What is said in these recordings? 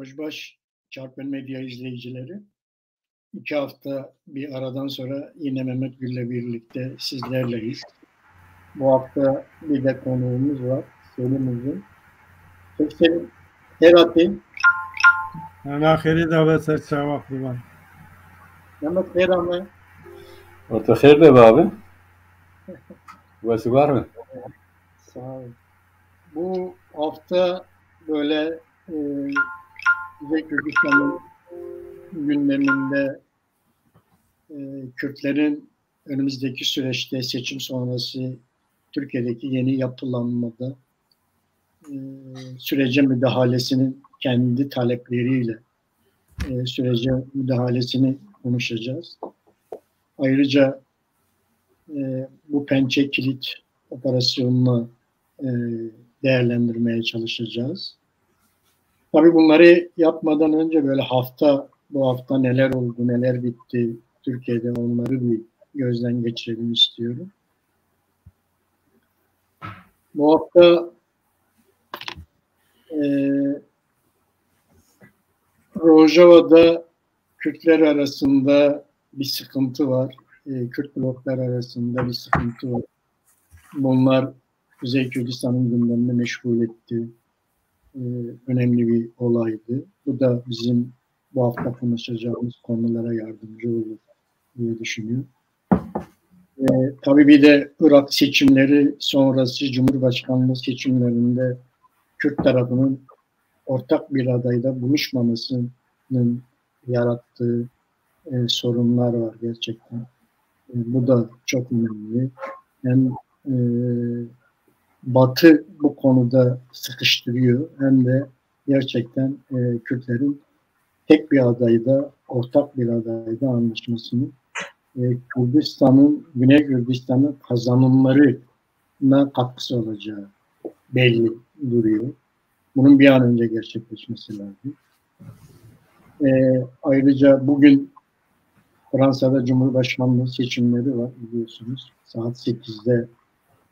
Rojbaş Çarpın Medya izleyicileri, 2 hafta bir aradan sonra yine Mehmet Gül'le birlikte sizlerleyiz. Bu hafta bir de konuğumuz var, Selim Uzun. Selim, Herati. أنا خیلی davet cevap var. Mehmet Herame. Orta خیر be abi. Burası var mı? Sağ ol. Bu hafta böyle Kuzey Kürdistan'ın gündeminde Kürtlerin önümüzdeki süreçte seçim sonrası Türkiye'deki yeni yapılanmada sürece müdahalesinin kendi talepleriyle sürece müdahalesini konuşacağız. Ayrıca bu pençe kilit operasyonunu değerlendirmeye çalışacağız. Tabii bunları yapmadan önce böyle bu hafta neler oldu, neler bitti Türkiye'de, onları bir gözden geçirelim istiyorum. Bu hafta Rojava'da Kürtler arasında bir sıkıntı var. Kürt bloklar arasında bir sıkıntı var. Bunlar Kuzey Kürdistan'ın gündemini meşgul etti. Önemli bir olaydı. Bu da bizim bu hafta konuşacağımız konulara yardımcı olur diye düşünüyorum. Tabii bir de Irak seçimleri sonrası Cumhurbaşkanlığı seçimlerinde Kürt tarafının ortak bir adayda buluşmamasının yarattığı sorunlar var gerçekten. Bu da çok önemli. Hem Batı bu konuda sıkıştırıyor hem de gerçekten Kürtlerin tek bir adayda, ortak bir adayda anlaşmasını Güney Kürdistan'ın kazanımlarına katkısı olacağı belli duruyor. Bunun bir an önce gerçekleşmesi lazım. Ayrıca bugün Fransa'da Cumhurbaşkanlığı seçimleri var biliyorsunuz. Saat 8'de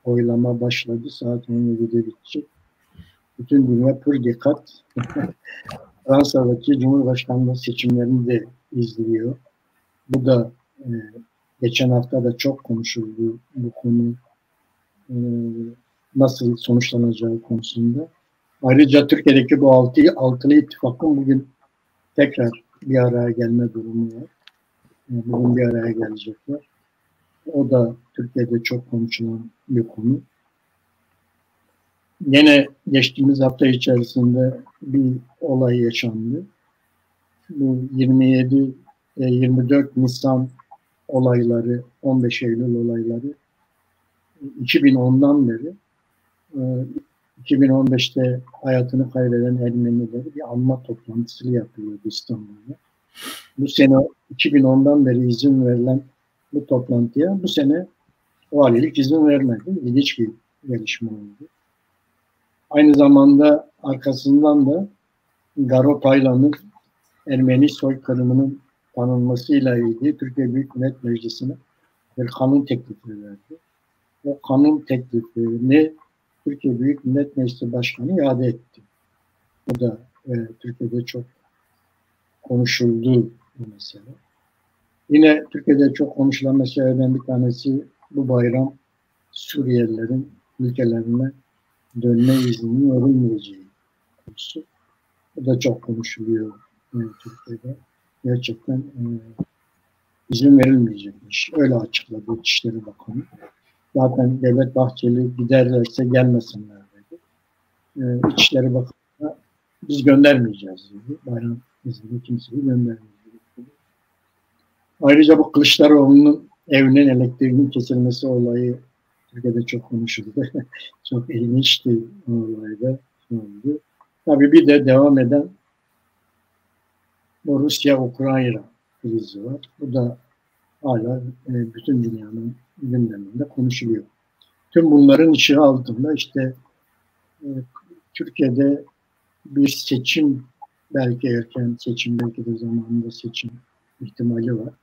oylama başladı. Saat 17'de bitecek. Bütün dünya pür dikkat Fransa'daki Cumhurbaşkanlığı seçimlerini de izliyor. Bu da geçen hafta da çok konuşuldu bu konu nasıl sonuçlanacağı konusunda. Ayrıca Türkiye'deki bu altılı ittifakın bugün tekrar bir araya gelme durumu var. Bugün bir araya gelecekler. O da Türkiye'de çok konuşulan bir konu. Yine geçtiğimiz hafta içerisinde bir olay yaşandı. Bu 24 Nisan olayları, 15 Eylül olayları 2010'dan beri 2015'te hayatını kaybeden Ermenileri bir anma toplantısı yapıyordu İstanbul'da. Bu sene 2010'dan beri izin verilen bu toplantıya bu sene valilik izin vermedi. İlginç bir gelişme oldu. Aynı zamanda arkasından da Garo Paylan'ın Ermeni soykırımının tanınmasıyla ilgili Türkiye Büyük Millet Meclisi'ne bir kanun teklifi verdi. O kanun teklifini Türkiye Büyük Millet Meclisi Başkanı iade etti. Bu da Türkiye'de çok konuşuldu bu mesele. Yine Türkiye'de çok konuşulan meselelerden bir tanesi bu bayram Suriyelilerin ülkelerine dönme izninin verilmeyeceği konusu. Bu da çok konuşuluyor Türkiye'de. Gerçekten izin verilmeyecekmiş. Öyle açıkladı İçişleri Bakanı. Zaten Devlet Bahçeli giderlerse gelmesinler dedi. İçişleri Bakanı biz göndermeyeceğiz dedi. Bayram izni kimseyi göndermeyeceğiz dedi. Ayrıca bu Kılıçdaroğlu'nun evinin elektriğinin kesilmesi olayı Türkiye'de çok konuşuldu. Çok ilginçti o olayda. Oldu. Tabii bir de devam eden bu Rusya-Ukrayna krizi var. Bu da hala bütün dünyanın gündeminde konuşuluyor. Tüm bunların ışığı altında işte Türkiye'de bir seçim, belki erken seçim, belki de zamanında seçim ihtimali var.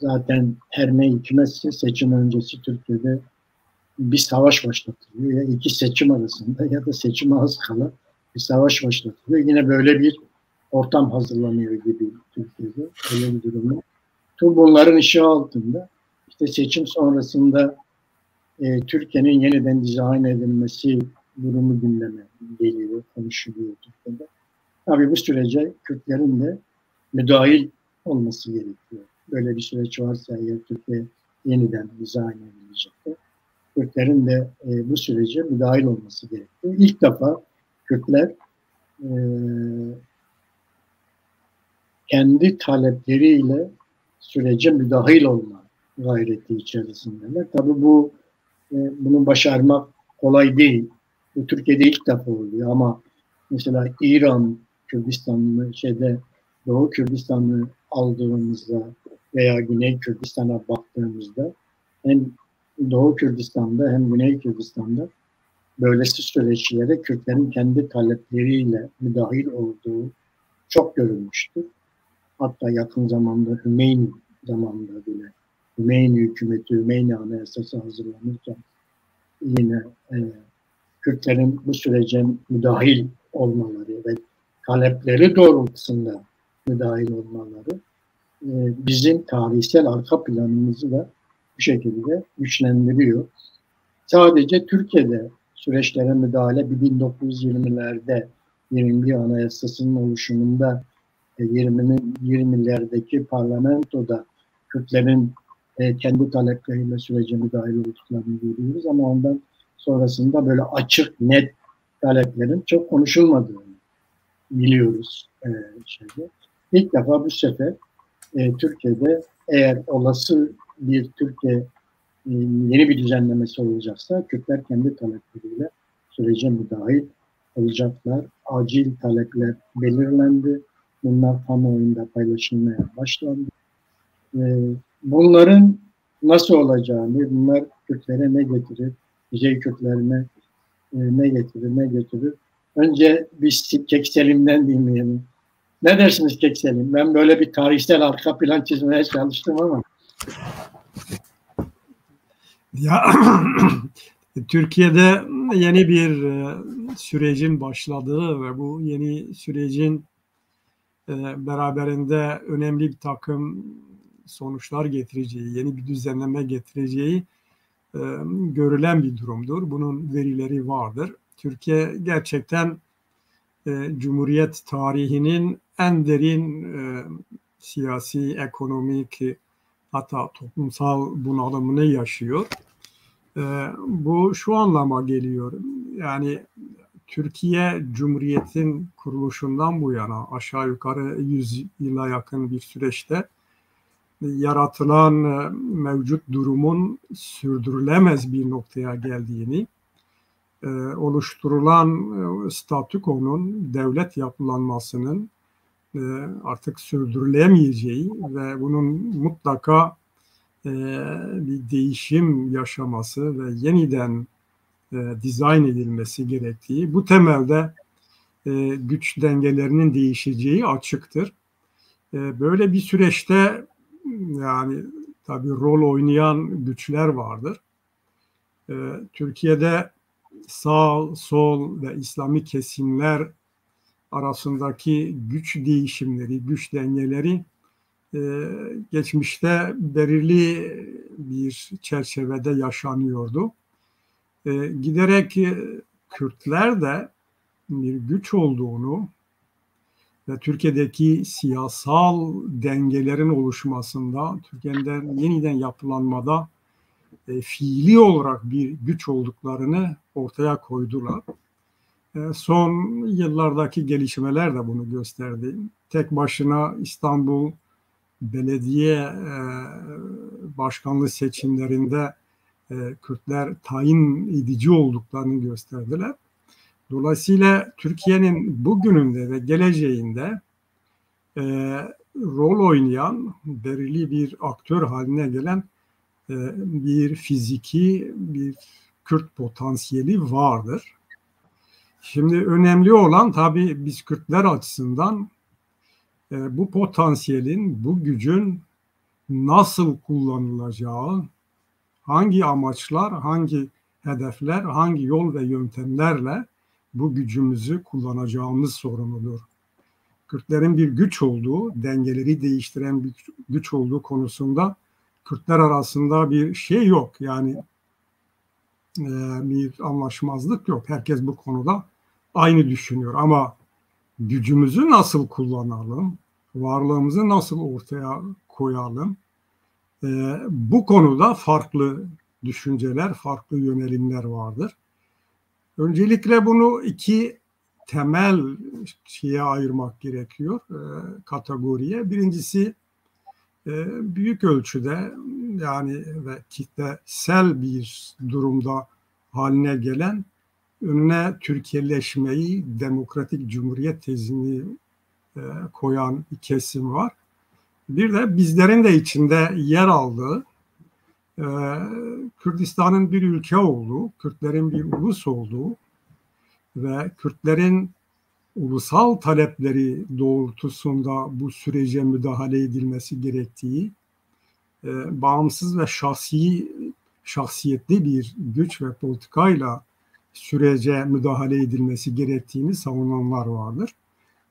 Zaten her ne hikmetse seçim öncesi Türkiye'de bir savaş başlatılıyor. Ya iki seçim arasında ya da seçime az kala bir savaş başlatılıyor. Yine böyle bir ortam hazırlanıyor gibi Türkiye'de. Öyle bir durumda. Tüm bunların ışığı altında işte seçim sonrasında Türkiye'nin yeniden dizayn edilmesi durumu gündeme geliyor, konuşuluyor Türkiye'de. Tabii bu sürece Kürtlerin de müdahil olması gerekiyor. Böyle bir süreç varsa eğer Türkiye yeniden dizayn edilecektir. Kürtlerin de bu sürece müdahil olması gerekiyor. İlk defa Kürtler kendi talepleriyle sürece müdahil olma gayreti içerisindeler. Tabii bunu başarmak kolay değil. Bu Türkiye'de ilk defa oluyor ama mesela İran Kürdistan'ı Doğu Kürdistan'ı aldığımızda veya Güney Kürdistan'a baktığımızda hem Doğu Kürdistan'da hem Güney Kürdistan'da böylesi süreçlere Kürtlerin kendi talepleriyle müdahil olduğu çok görülmüştür. Hatta yakın zamanda Hümeyni zamanında bile Hümeyni hükümeti, Hümeyni Anayasası hazırlanırken yine Kürtlerin bu sürece müdahil olmaları ve talepleri doğrultusunda müdahil olmaları bizim tarihsel arka planımızı da bu şekilde güçlendiriyor. Sadece Türkiye'de süreçlere müdahale 1920'lerde 21 Anayasası'nın oluşumunda 20'lerdeki parlamentoda Kürtlerin kendi talepleriyle sürece müdahil olduklarını görüyoruz ama ondan sonrasında böyle açık, net taleplerin çok konuşulmadığını biliyoruz. İlk defa bu sefer Türkiye'de eğer olası bir Türkiye yeni bir düzenlemesi olacaksa Kürtler kendi talepleriyle sürece müdahil olacaklar. Acil talepler belirlendi. Bunlar kamuoyunda paylaşılmaya başlandı. Bunların nasıl olacağını, bunlar Kürtlere ne getirir, Kuzey Kürtlerine ne getirir. Önce biz Kekselim'den dinleyelim. Ne dersiniz Kekselim? Ben böyle bir tarihsel arka plan çizmeye çalıştım ama. Ya Türkiye'de yeni bir sürecin başladığı ve bu yeni sürecin beraberinde önemli bir takım sonuçlar getireceği, yeni bir düzenleme getireceği görülen bir durumdur. Bunun verileri vardır. Türkiye gerçekten Cumhuriyet tarihinin en derin siyasi, ekonomik hatta toplumsal bunalımını yaşıyor. Bu şu anlama geliyor. Yani Türkiye Cumhuriyet'in kuruluşundan bu yana aşağı yukarı 100 yıla yakın bir süreçte yaratılan mevcut durumun sürdürülemez bir noktaya geldiğini, oluşturulan statükonun devlet yapılanmasının artık sürdürülemeyeceği ve bunun mutlaka bir değişim yaşaması ve yeniden dizayn edilmesi gerektiği, bu temelde güç dengelerinin değişeceği açıktır. Böyle bir süreçte yani tabii rol oynayan güçler vardır. Türkiye'de sağ, sol ve İslami kesimler arasındaki güç değişimleri, güç dengeleri geçmişte belirli bir çerçevede yaşanıyordu. Giderek Kürtler de bir güç olduğunu ve Türkiye'deki siyasal dengelerin oluşmasında, Türkiye'nin yeniden yapılanmada fiili olarak bir güç olduklarını ortaya koydular. Son yıllardaki gelişmeler de bunu gösterdi. Tek başına İstanbul Belediye Başkanlığı seçimlerinde Kürtler tayin edici olduklarını gösterdiler. Dolayısıyla Türkiye'nin bugününde ve geleceğinde rol oynayan, belirli bir aktör haline gelen bir fiziki, bir Kürt potansiyeli vardır. Şimdi önemli olan tabii biz Kürtler açısından bu potansiyelin, bu gücün nasıl kullanılacağı, hangi amaçlar, hangi hedefler, hangi yol ve yöntemlerle bu gücümüzü kullanacağımız sorumludur. Kürtlerin bir güç olduğu, dengeleri değiştiren bir güç olduğu konusunda Kürtler arasında bir şey yok. Yani bir anlaşmazlık yok. Herkes bu konuda aynı düşünüyor. Ama gücümüzü nasıl kullanalım, varlığımızı nasıl ortaya koyalım, bu konuda farklı düşünceler, farklı yönelimler vardır. Öncelikle bunu iki temel şeye ayırmak gerekiyor, kategoriye. Birincisi büyük ölçüde yani ve kitlesel bir durumda haline gelen önüne Türkiye'leşmeyi, demokratik cumhuriyet tezini koyan bir kesim var. Bir de bizlerin de içinde yer aldığı Kürdistan'ın bir ülke olduğu, Kürtlerin bir ulus olduğu ve Kürtlerin ulusal talepleri doğrultusunda bu sürece müdahale edilmesi gerektiği, bağımsız ve şahsiyetli bir güç ve politikayla sürece müdahale edilmesi gerektiğini savunanlar vardır.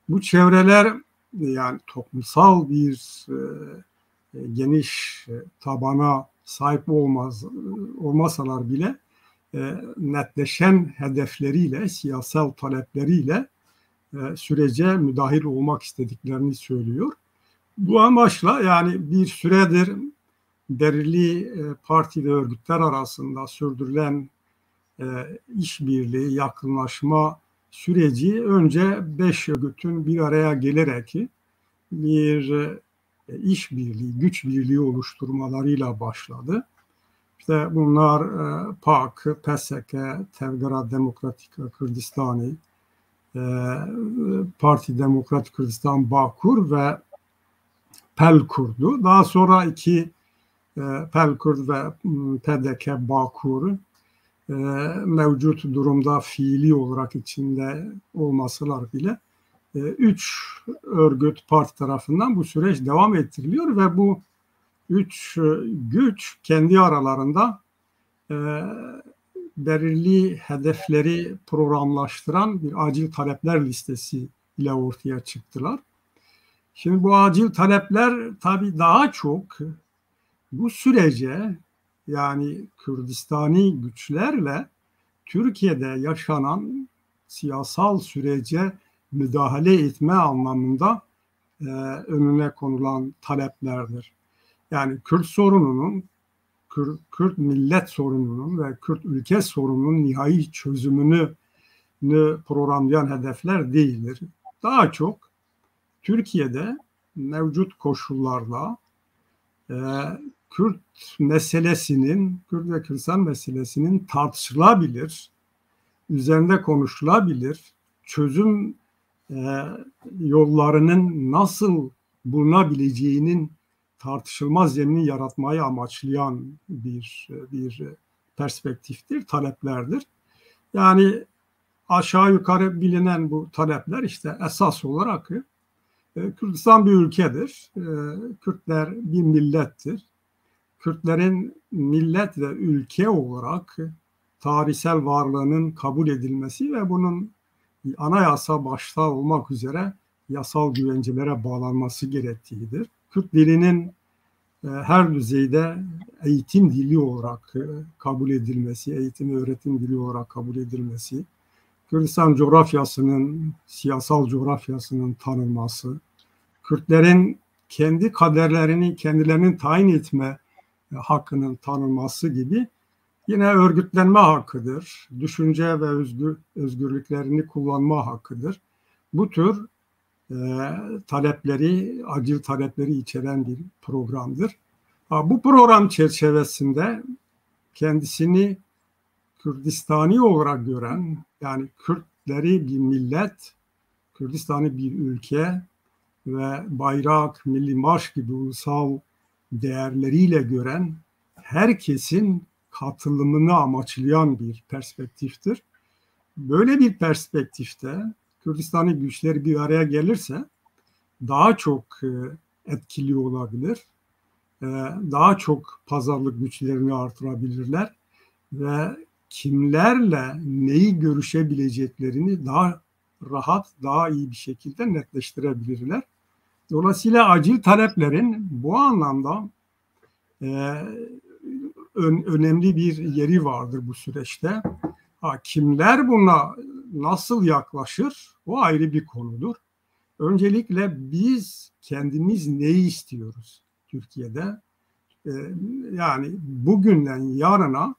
Bu çevreler yani toplumsal bir geniş tabana sahip olmasalar bile netleşen hedefleriyle, siyasal talepleriyle sürece müdahil olmak istediklerini söylüyor. Bu amaçla yani bir süredir belirli parti ve örgütler arasında sürdürülen işbirliği, yakınlaşma süreci önce 5 örgütün bir araya gelerek bir işbirliği, güç birliği oluşturmalarıyla başladı. İşte bunlar PAK, PSK, Tevgera Demokratik Kürdistani, Parti Demokratik Kürdistan Bakur ve Pelkur'du. Daha sonra iki Pelkur ve PDK Bakur mevcut durumda fiili olarak içinde olmasalar bile 3 örgüt parti tarafından bu süreç devam ettiriliyor ve bu 3 güç kendi aralarında belirli hedefleri programlaştıran bir acil talepler listesi ile ortaya çıktılar. Şimdi bu acil talepler tabii daha çok bu sürece yani Kürdistani güçlerle Türkiye'de yaşanan siyasal sürece müdahale etme anlamında önüne konulan taleplerdir. Yani Kürt sorununun, Kürt millet sorununun ve Kürt ülke sorununun nihai çözümünü programlayan hedefler değildir. Daha çok Türkiye'de mevcut koşullarla Kürt meselesinin, Kürt ve Kürdistan meselesinin tartışılabilir, üzerinde konuşulabilir, çözüm yollarının nasıl bulunabileceğinin tartışılmaz zemini yaratmayı amaçlayan bir perspektiftir, taleplerdir. Yani aşağı yukarı bilinen bu talepler işte esas olarak Kürdistan bir ülkedir. Kürtler bir millettir. Kürtlerin millet ve ülke olarak tarihsel varlığının kabul edilmesi ve bunun anayasa başta olmak üzere yasal güvencelere bağlanması gerektiğidir. Kürt dilinin her düzeyde eğitim dili olarak kabul edilmesi, eğitim ve öğretim dili olarak kabul edilmesi, Kürdistan coğrafyasının, siyasal coğrafyasının tanınması, Kürtlerin kendi kaderlerini kendilerinin tayin etme hakkının tanınması gibi yine örgütlenme hakkıdır, düşünce ve özgürlüklerini kullanma hakkıdır. Bu tür talepleri, acil talepleri içeren bir programdır. Bu program çerçevesinde kendisini Kürdistani olarak gören, yani Kürtleri bir millet, Kürdistan'ı bir ülke ve bayrak, milli marş gibi ulusal değerleriyle gören herkesin katılımını amaçlayan bir perspektiftir. Böyle bir perspektifte Kürdistan'ı güçleri bir araya gelirse daha çok etkili olabilir, daha çok pazarlık güçlerini artırabilirler ve kimlerle neyi görüşebileceklerini daha rahat, daha iyi bir şekilde netleştirebilirler. Dolayısıyla acil taleplerin bu anlamda önemli bir yeri vardır bu süreçte. Kimler buna nasıl yaklaşır? O ayrı bir konudur. Öncelikle biz kendimiz neyi istiyoruz Türkiye'de? Yani bugünden yarına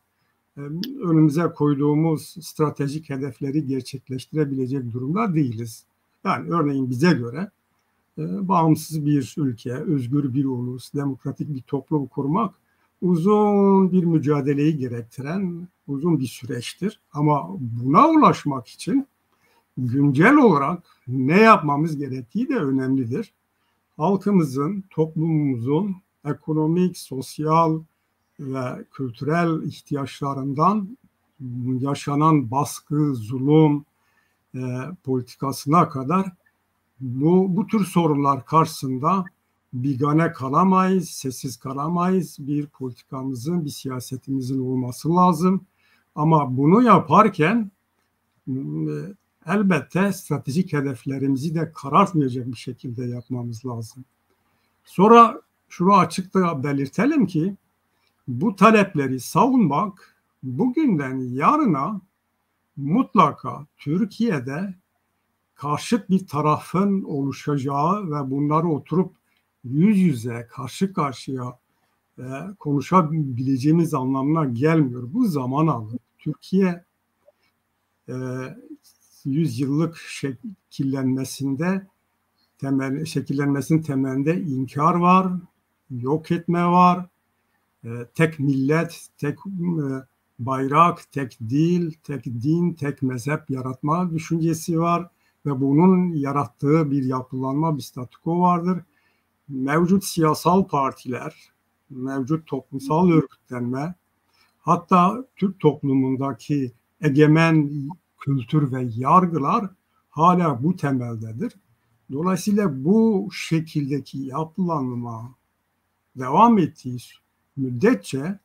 önümüze koyduğumuz stratejik hedefleri gerçekleştirebilecek durumda değiliz. Yani örneğin bize göre bağımsız bir ülke, özgür bir ulus, demokratik bir toplum kurmak uzun bir mücadeleyi gerektiren uzun bir süreçtir. Ama buna ulaşmak için güncel olarak ne yapmamız gerektiği de önemlidir. Halkımızın, toplumumuzun ekonomik, sosyal ve kültürel ihtiyaçlarından yaşanan baskı, zulüm politikasına kadar bu tür sorunlar karşısında bigane kalamayız, sessiz kalamayız. Bir politikamızın, bir siyasetimizin olması lazım. Ama bunu yaparken elbette stratejik hedeflerimizi de karartmayacak bir şekilde yapmamız lazım. Sonra şunu açıkça belirtelim ki bu talepleri savunmak bugünden yarına mutlaka Türkiye'de karşıt bir tarafın oluşacağı ve bunları oturup yüz yüze, karşı karşıya konuşabileceğimiz anlamına gelmiyor. Bu zaman alır. Türkiye 100 yıllık şekillenmesinin temelinde inkar var, yok etme var, tek millet, tek bayrak, tek dil, tek din, tek mezhep yaratma düşüncesi var ve bunun yarattığı bir yapılanma, bir statüko vardır. Mevcut siyasal partiler, mevcut toplumsal örgütlenme, hatta Türk toplumundaki egemen kültür ve yargılar hala bu temeldedir. Dolayısıyla bu şekildeki yapılanma devam ettiği müddetçe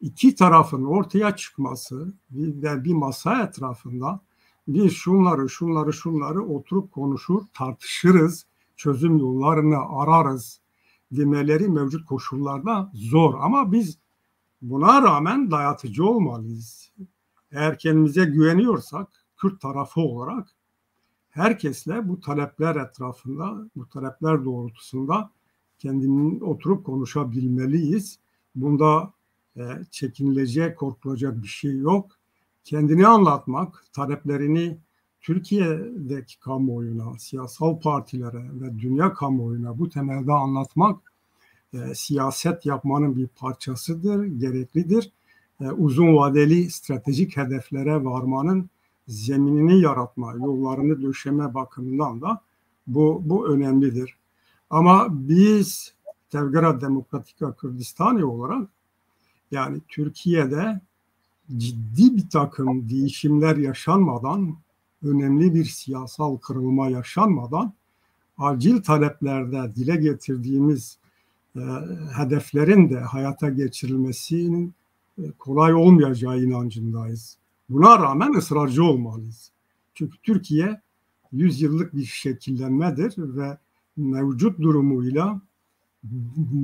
iki tarafın ortaya çıkması ve bir masa etrafında biz şunları oturup konuşur, tartışırız, çözüm yollarını ararız demeleri mevcut koşullarda zor. Ama biz buna rağmen dayatıcı olmalıyız. Eğer kendimize güveniyorsak, Kürt tarafı olarak herkesle bu talepler etrafında, bu talepler doğrultusunda kendinin oturup konuşabilmeliyiz. Bunda çekinilecek, korkulacak bir şey yok. Kendini anlatmak, taleplerini Türkiye'deki kamuoyuna, siyasal partilere ve dünya kamuoyuna bu temelde anlatmak siyaset yapmanın bir parçasıdır, gereklidir. Uzun vadeli stratejik hedeflere varmanın zeminini yaratma, yollarını döşeme bakımından da bu önemlidir. Ama biz Tevgera Demokratika Kürdistani olarak yani Türkiye'de ciddi bir takım değişimler yaşanmadan, önemli bir siyasal kırılma yaşanmadan acil taleplerde dile getirdiğimiz hedeflerin de hayata geçirilmesinin kolay olmayacağı inancındayız. Buna rağmen ısrarcı olmalıyız. Çünkü Türkiye 100 yıllık bir şekillenmedir ve mevcut durumuyla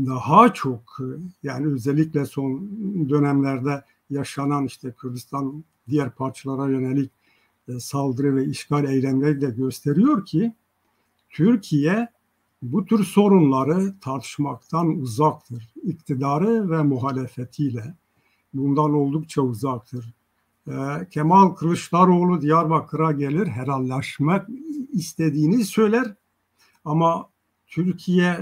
daha çok yani özellikle son dönemlerde yaşanan işte Kürdistan diğer parçalara yönelik saldırı ve işgal eylemleri de gösteriyor ki Türkiye bu tür sorunları tartışmaktan uzaktır. İktidarı ve muhalefetiyle bundan oldukça uzaktır. Kemal Kılıçdaroğlu Diyarbakır'a gelir, helallaşmak istediğini söyler ama Türkiye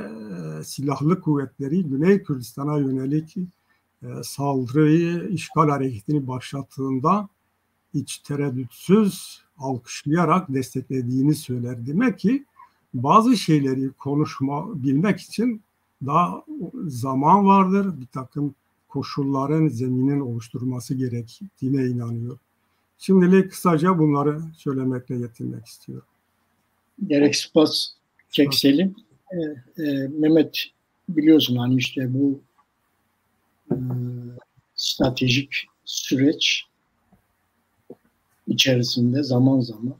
Silahlı Kuvvetleri Güney Kürdistan'a yönelik saldırıyı, işgal hareketini başlattığında hiç tereddütsüz alkışlayarak desteklediğini söyler. Demek ki bazı şeyleri bilmek için daha zaman vardır. Bir takım koşulların, zeminin oluşturulması gerektiğine inanıyor. Şimdilik kısaca bunları söylemekle yetinmek istiyorum. Gerek Spas Kekselim. Mehmet biliyorsun hani işte bu stratejik süreç içerisinde zaman zaman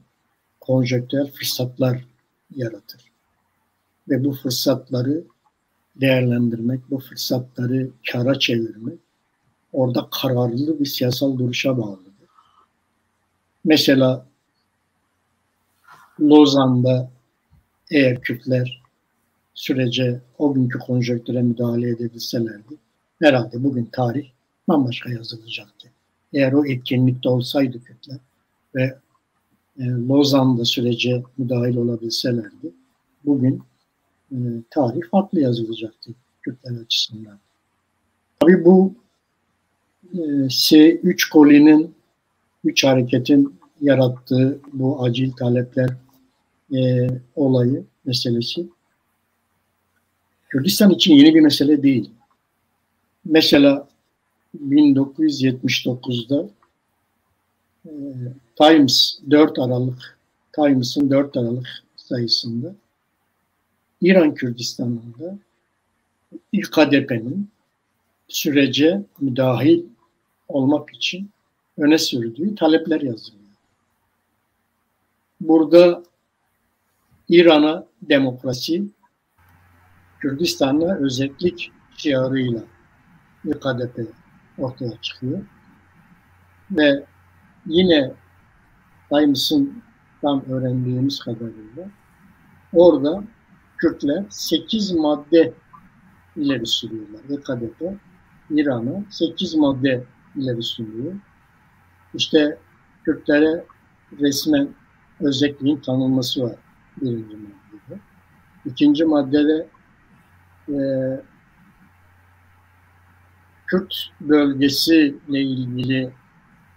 konjonktürel fırsatlar yaratır. Ve bu fırsatları değerlendirmek, bu fırsatları kâra çevirmek orada kararlı bir siyasal duruşa bağlıdır. Mesela Lozan'da eğer Kürtler sürece o günkü konjonktüre müdahale edebilselerdi, herhalde bugün tarih bambaşka yazılacaktı. Eğer o etkinlikte olsaydı Kürtler ve Lozan'da sürece müdahil olabilselerdi, bugün tarih farklı yazılacaktı Kürtler açısından. Tabii bu S3 kolinin, 3 hareketin yarattığı bu acil talepler olayı, meselesi Kürdistan için yeni bir mesele değil. Mesela 1979'da Times'ın 4 Aralık sayısında İran Kürdistan'ında İKDP'nin sürece müdahil olmak için öne sürdüğü talepler yazılıyor. Burada İran'a demokrasi, Kürdistan'a özellik şiarıyla İKDP ortaya çıkıyor. Ve yine Times'ın tam öğrendiğimiz kadarıyla orada Kürtler 8 madde ileri sürüyorlar. İKDP İran'a 8 madde ileri sürüyor. İşte Kürtlere resmen özelliğin tanınması var birinci maddede. İkinci maddede Kürt bölgesiyle ilgili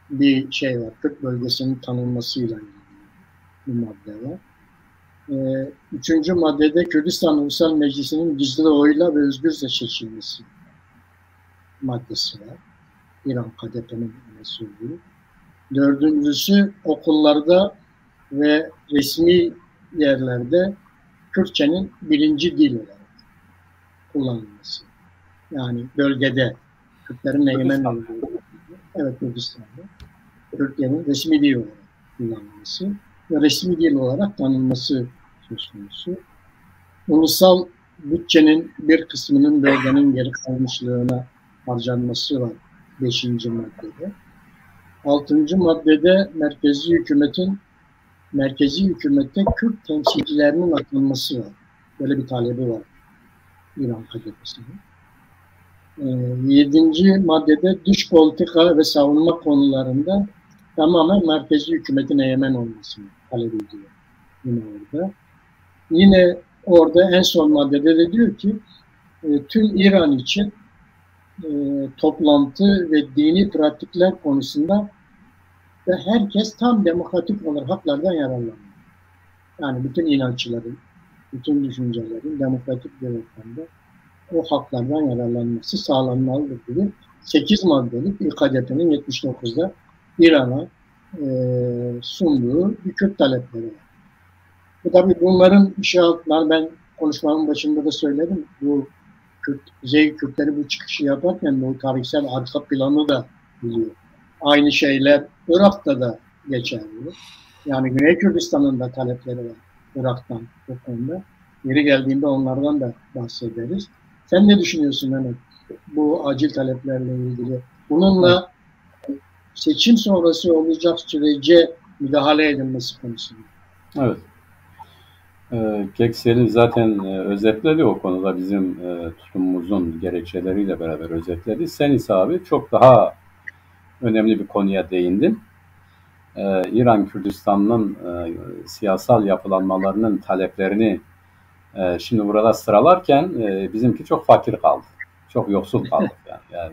bir şey var. Kürt bölgesinin tanınmasıyla ilgili bir madde var. Üçüncü maddede Kürdistan Ulusal Meclisi'nin gizli oyla ve özgürce seçilmesi maddesi var. İran KDP'nin söylediği. Dördüncüsü okullarda ve resmi yerlerde Kürtçenin birinci dil olarak kullanılması. Yani bölgede Kürtlerin egemen olduğu, evet Kürdistan'da Kürtlerin resmi dil olarak kullanılması ve resmi dil olarak tanınması söz konusu. Ulusal bütçenin bir kısmının bölgenin geri kalmışlığına harcanması var 5. maddede. 6. maddede merkezi hükümette Kürt temsilcilerinin atılması var. Böyle bir talebi var İran KDP'sinin. 7. maddede dış politika ve savunma konularında tamamen merkezi hükümetin egemen olmasını talep ediyor. Yine orada en son maddede de diyor ki tüm İran için toplantı ve dini pratikler konusunda ve herkes tam demokratik olarak haklardan yararlanıyor. Yani bütün inançların, bütün düşüncelerin demokratik bir ortamda o haklardan yararlanması sağlanmalıdır gibi 8 maddelik İKDP'nin 79'da İran'a sunduğu bir Kürt talepleri var. Bu tabii bunların inşaatlar, ben konuşmamın başında da söyledim. Bu Kuzey Kürtleri bu çıkışı yaparken bu tarihsel arka planı da biliyor. Aynı şeyler Irak'ta da geçerli. Yani Güney Kürdistan'ın da talepleri var Irak'tan bu konuda. Yeri geldiğinde onlardan da bahsederiz. Sen ne düşünüyorsun Mehmet? Bu acil taleplerle ilgili. Bununla seçim sonrası olacak sürece müdahale edilmesi konusunda. Evet. Göksel'in zaten özetledi o konuda bizim tutumumuzun gerekçeleriyle beraber özetledi. Sen ise abi çok daha önemli bir konuya değindin. İran Kürdistan'ın siyasal yapılanmalarının taleplerini şimdi burada sıralarken bizimki çok fakir kaldı. Çok yoksul kaldı.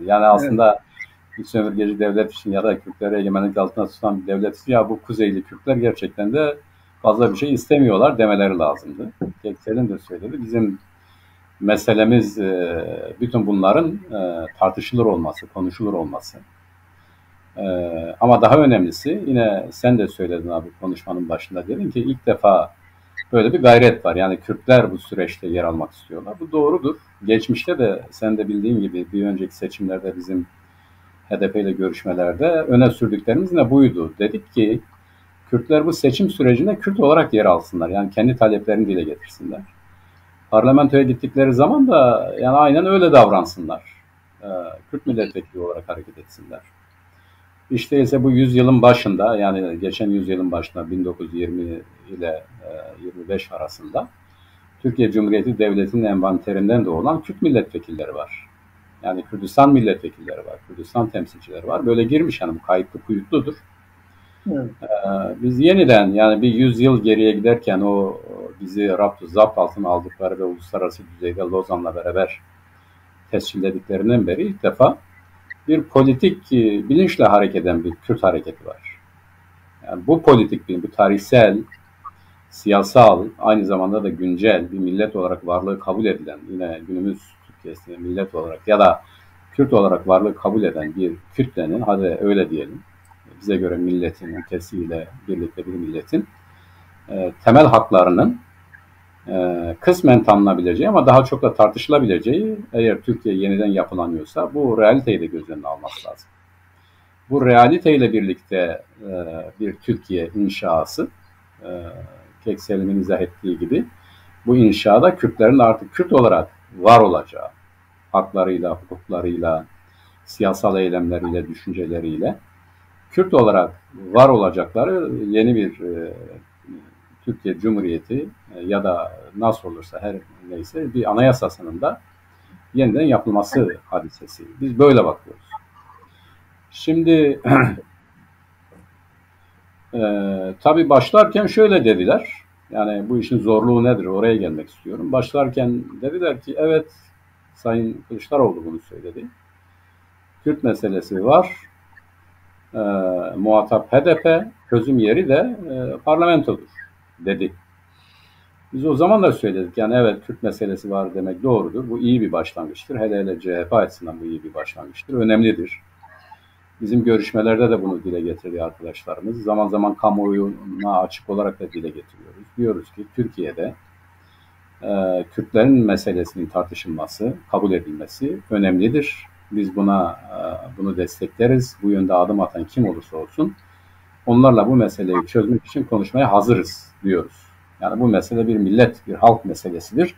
Yani aslında bir sömürgeci devlet için ya da Kürtleri egemenlik altında tutan bir devlet için ya bu Kuzeyli Kürtler gerçekten de fazla bir şey istemiyorlar demeleri lazımdı. Göksel'in de söyledi. Bizim meselemiz bütün bunların tartışılır olması, konuşulur olması. Ama daha önemlisi yine sen de söyledin abi konuşmanın başında dedin ki ilk defa böyle bir gayret var. Yani Kürtler bu süreçte yer almak istiyorlar. Bu doğrudur. Geçmişte de sen de bildiğin gibi bir önceki seçimlerde bizim HDP ile görüşmelerde öne sürdüklerimiz ne buydu. Dedik ki Kürtler bu seçim sürecinde Kürt olarak yer alsınlar. Yani kendi taleplerini dile getirsinler. Parlamentoya gittikleri zaman da yani aynen öyle davransınlar. Kürt milletvekili olarak hareket etsinler. İşte ise bu yüzyılın başında, yani geçen yüzyılın başında 1920 ile 25 arasında Türkiye Cumhuriyeti Devleti'nin envanterinden de olan Kürt milletvekilleri var. Yani Kürdistan milletvekilleri var, Kürdistan temsilcileri var. Böyle girmiş, yani bu kayıtlı kuyutludur. Evet. Biz yeniden, yani bir 100 yıl geriye giderken o bizi zapt altına aldıkları ve uluslararası düzeyde Lozan'la beraber tescillediklerinden beri ilk defa bir politik bilinçle hareket eden bir Kürt hareketi var. Yani bu politik bilinç, bu tarihsel, siyasal, aynı zamanda da güncel bir millet olarak varlığı kabul edilen, yine günümüz Türkiye'sinde millet olarak ya da Kürt olarak varlığı kabul eden bir kütlenin, hadi öyle diyelim, bize göre milletin, ülkesiyle birlikte bir milletin temel haklarının kısmen tanınabileceği ama daha çok da tartışılabileceği, eğer Türkiye yeniden yapılanıyorsa bu realiteyi de göz önüne alması lazım. Bu realiteyle birlikte bir Türkiye inşası, Keksel'in izah ettiği gibi, bu inşada Kürtlerin artık Kürt olarak var olacağı, haklarıyla, hukuklarıyla, siyasal eylemleriyle, düşünceleriyle Kürt olarak var olacakları yeni bir Türkiye Cumhuriyeti ya da nasıl olursa her neyse bir anayasasının da yeniden yapılması hadisesi. Biz böyle bakıyoruz. Şimdi tabii başlarken şöyle dediler. Yani bu işin zorluğu nedir? Oraya gelmek istiyorum. Başlarken dediler ki evet, Sayın Kılıçdaroğlu bunu söyledi. Kürt meselesi var. Muhatap HDP, çözüm yeri de parlamentodur dedi. Biz o zaman da söyledik. Yani evet, Kürt meselesi var demek doğrudur. Bu iyi bir başlangıçtır. Hele hele CHP açısından bu iyi bir başlangıçtır. Önemlidir. Bizim görüşmelerde de bunu dile getirdi arkadaşlarımız. Zaman zaman kamuoyuna açık olarak da dile getiriyoruz. Diyoruz ki Türkiye'de Kürtlerin meselesinin tartışılması, kabul edilmesi önemlidir. Biz bunu destekleriz. Bu yönde adım atan kim olursa olsun onlarla bu meseleyi çözmek için konuşmaya hazırız diyoruz. Yani bu mesele bir millet, bir halk meselesidir.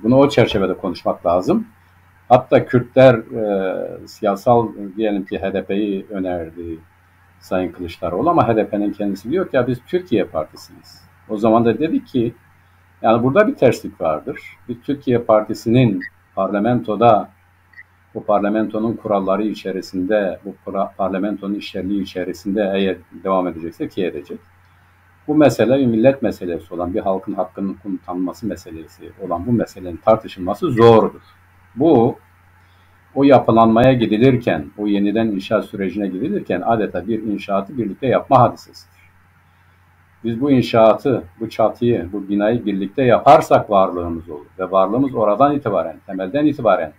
Bunu o çerçevede konuşmak lazım. Hatta Kürtler siyasal, diyelim ki HDP'yi önerdi Sayın Kılıçdaroğlu, ama HDP'nin kendisi diyor ki ya biz Türkiye Partisi'yiz. O zaman da dedik ki yani burada bir terslik vardır. Bir Türkiye Partisi'nin parlamentoda, bu parlamentonun kuralları içerisinde, bu parlamentonun işlerliği içerisinde eğer devam edecekse ki edecek. Bu mesele bir millet meselesi olan, bir halkın hakkının tanınması meselesi olan bu meselenin tartışılması zordur. Bu, o yapılanmaya gidilirken, o yeniden inşaat sürecine gidilirken adeta bir inşaatı birlikte yapma hadisesidir. Biz bu inşaatı, bu çatıyı, bu binayı birlikte yaparsak varlığımız olur. Ve varlığımız oradan itibaren, temelden itibaren,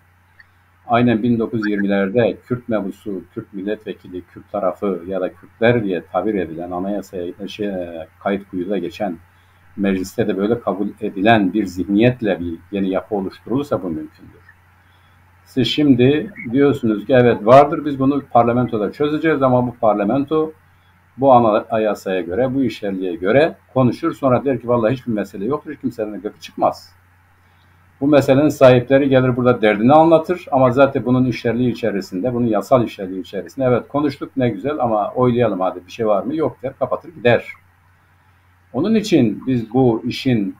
aynen 1920'lerde Kürt mebusu, Kürt milletvekili, Kürt tarafı ya da Kürtler diye tabir edilen, anayasaya kayıt kuyuda geçen, mecliste de böyle kabul edilen bir zihniyetle bir yeni yapı oluşturulursa bu mümkündür. Siz şimdi diyorsunuz ki evet vardır, biz bunu parlamentoda çözeceğiz ama bu parlamento bu anayasaya göre, bu işlerliğe göre konuşur, sonra der ki vallahi hiçbir mesele yoktur, hiç kimsenin gıkı çıkmaz. Bu meselenin sahipleri gelir burada derdini anlatır ama zaten bunun işlerliği içerisinde, bunun yasal işlerliği içerisinde evet konuştuk ne güzel ama oylayalım hadi bir şey var mı yok der, kapatır gider. Onun için biz bu işin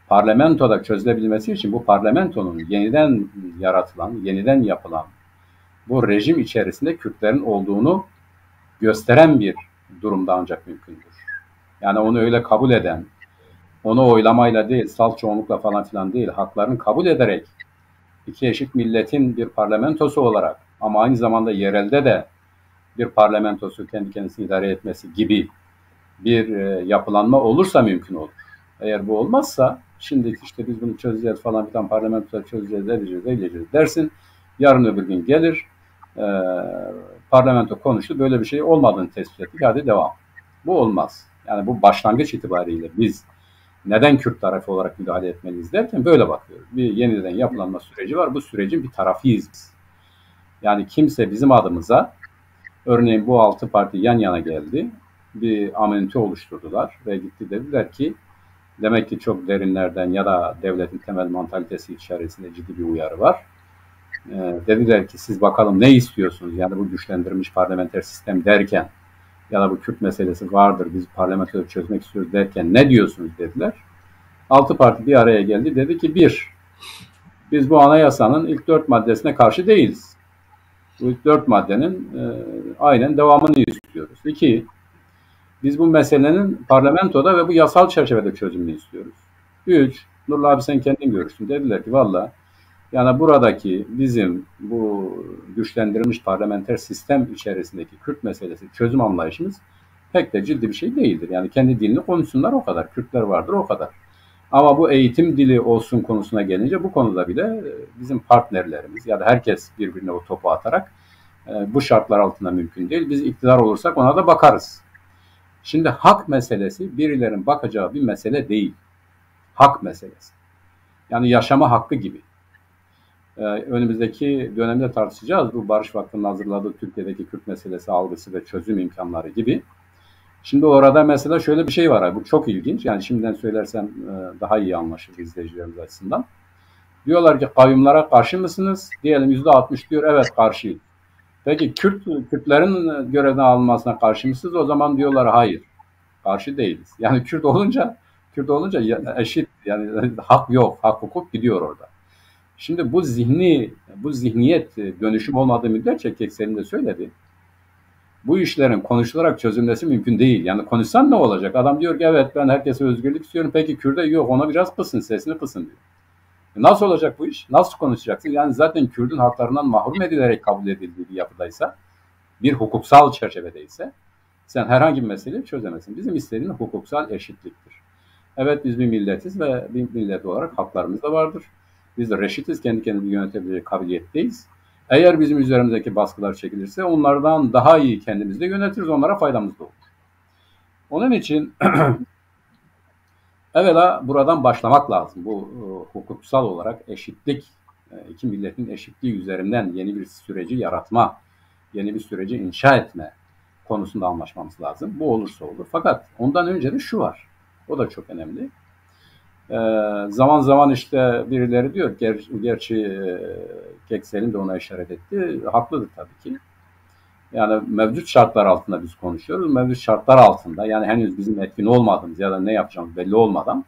parlamentoda çözülebilmesi için bu parlamentonun yeniden yaratılan, yeniden yapılan bu rejim içerisinde Kürtlerin olduğunu gösteren bir durumda ancak mümkündür. Yani onu öyle kabul eden, onu oylamayla değil, salt çoğunlukla falan filan değil, haklarını kabul ederek iki eşit milletin bir parlamentosu olarak ama aynı zamanda yerelde de bir parlamentosu kendi kendisini idare etmesi gibi bir yapılanma olursa mümkün olur. Eğer bu olmazsa şimdi işte biz bunu çözeceğiz falan filan, parlamentoda çözeceğiz, edeceğiz dersin. Yarın öbür gün gelir parlamento konuştu, böyle bir şey olmadığını tespit ettik, hadi devam. Bu olmaz. Yani bu başlangıç itibariyle biz neden Kürt tarafı olarak müdahale etmeliyiz derken böyle bakıyoruz. Bir yeniden yapılanma süreci var. Bu sürecin bir tarafıyız biz. Yani kimse bizim adımıza, örneğin bu 6 parti yan yana geldi, bir amenite oluşturdular ve gitti dediler ki, demek ki çok derinlerden ya da devletin temel mantalitesi içerisinde ciddi bir uyarı var. Dediler ki siz bakalım ne istiyorsunuz? Yani bu güçlendirilmiş parlamenter sistem derken ya da bu Kürt meselesi vardır, biz parlamentoda çözmek istiyoruz derken ne diyorsunuz dediler. 6 parti bir araya geldi. Dedi ki biz bu anayasanın ilk 4 maddesine karşı değiliz. Bu ilk 4 maddenin aynen devamını istiyoruz. 2, biz bu meselenin parlamentoda ve bu yasal çerçevede çözümünü istiyoruz. 3, Nurullah abi sen kendin görürsün. Dediler ki valla yani buradaki bizim bu güçlendirilmiş parlamenter sistem içerisindeki Kürt meselesi çözüm anlayışımız pek de ciddi bir şey değildir. Yani kendi dilini konuşsunlar o kadar. Kürtler vardır o kadar. Ama bu eğitim dili olsun konusuna gelince bu konuda bile bizim partnerlerimiz ya da herkes birbirine o topu atarak bu şartlar altında mümkün değil. Biz iktidar olursak ona da bakarız. Şimdi hak meselesi birilerinin bakacağı bir mesele değil. Hak meselesi. Yani yaşama hakkı gibi. Önümüzdeki dönemde tartışacağız. Bu Barış Vakfı'nın hazırladığı Türkiye'deki Kürt meselesi algısı ve çözüm imkanları gibi. Şimdi orada mesela şöyle bir şey var. Bu çok ilginç. Yani şimdiden söylersem daha iyi anlaşılır izleyicilerimiz açısından. Diyorlar ki kayyumlara karşı mısınız? Diyelim %60 diyor evet karşıyız. Peki Kürtlerin görevden alınmasına karşı mısınız? O zaman diyorlar hayır. Karşı değiliz. Yani Kürt olunca eşit yani hak yok. Hak hukuk gidiyor orada. Şimdi bu zihniyet dönüşüm olmadığı müddetçe Keksel'in de söyledi. Bu işlerin konuşularak çözülmesi mümkün değil. Yani konuşsan ne olacak? Adam diyor ki evet ben herkese özgürlük istiyorum. Peki Kürt'e yok ona biraz kısın, sesini kısın diyor. Nasıl olacak bu iş? Nasıl konuşacaksın? Yani zaten Kürt'ün haklarından mahrum edilerek kabul edildiği bir yapıdaysa, bir hukuksal çerçevedeyse sen herhangi bir meseleyi çözemezsin. Bizim istediğimiz hukuksal eşitliktir. Evet biz bir milletiz ve bir millet olarak haklarımız da vardır. Biz de reşitiz, kendi kendimizi yönetebilecek kabiliyetteyiz. Eğer bizim üzerimizdeki baskılar çekilirse onlardan daha iyi kendimizi de yönetiriz, onlara faydamız da olur. Onun için evvela buradan başlamak lazım. Bu hukuksal olarak eşitlik, iki milletin eşitliği üzerinden yeni bir süreci yaratma, yeni bir süreci inşa etme konusunda anlaşmamız lazım. Bu olursa olur. Fakat ondan önce de şu var. O da çok önemli. Zaman zaman işte birileri diyor, gerçi Keksel'in de ona işaret etti, haklıdır tabii ki. Yani mevcut şartlar altında biz konuşuyoruz. Mevcut şartlar altında yani henüz bizim etkin olmadığımız ya da ne yapacağımız belli olmadan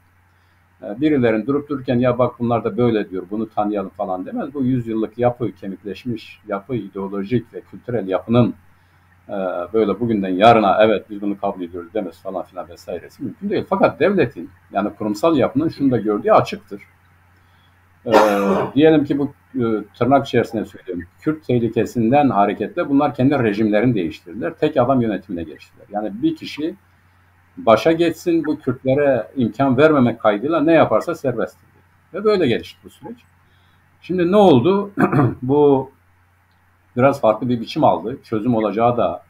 birilerin durup dururken ya bak bunlar da böyle diyor bunu tanıyalım falan demez. Bu 100 yıllık yapı, kemikleşmiş yapı, ideolojik ve kültürel yapının böyle bugünden yarına evet biz bunu kabul ediyoruz demesi falan filan vesairesi mümkün değil. Fakat devletin yani kurumsal yapının şunu da gördüğü açıktır. Diyelim ki bu tırnak içerisinde söylüyorum. Kürt tehlikesinden hareketle bunlar kendi rejimlerini değiştirdiler. Tek adam yönetimine geçtiler. Yani bir kişi başa geçsin bu Kürtlere imkan vermemek kaydıyla ne yaparsa serbesttir. Ve böyle gelişti bu süreç. Şimdi ne oldu? Bu biraz farklı bir biçim aldı. Çözüm olacağı da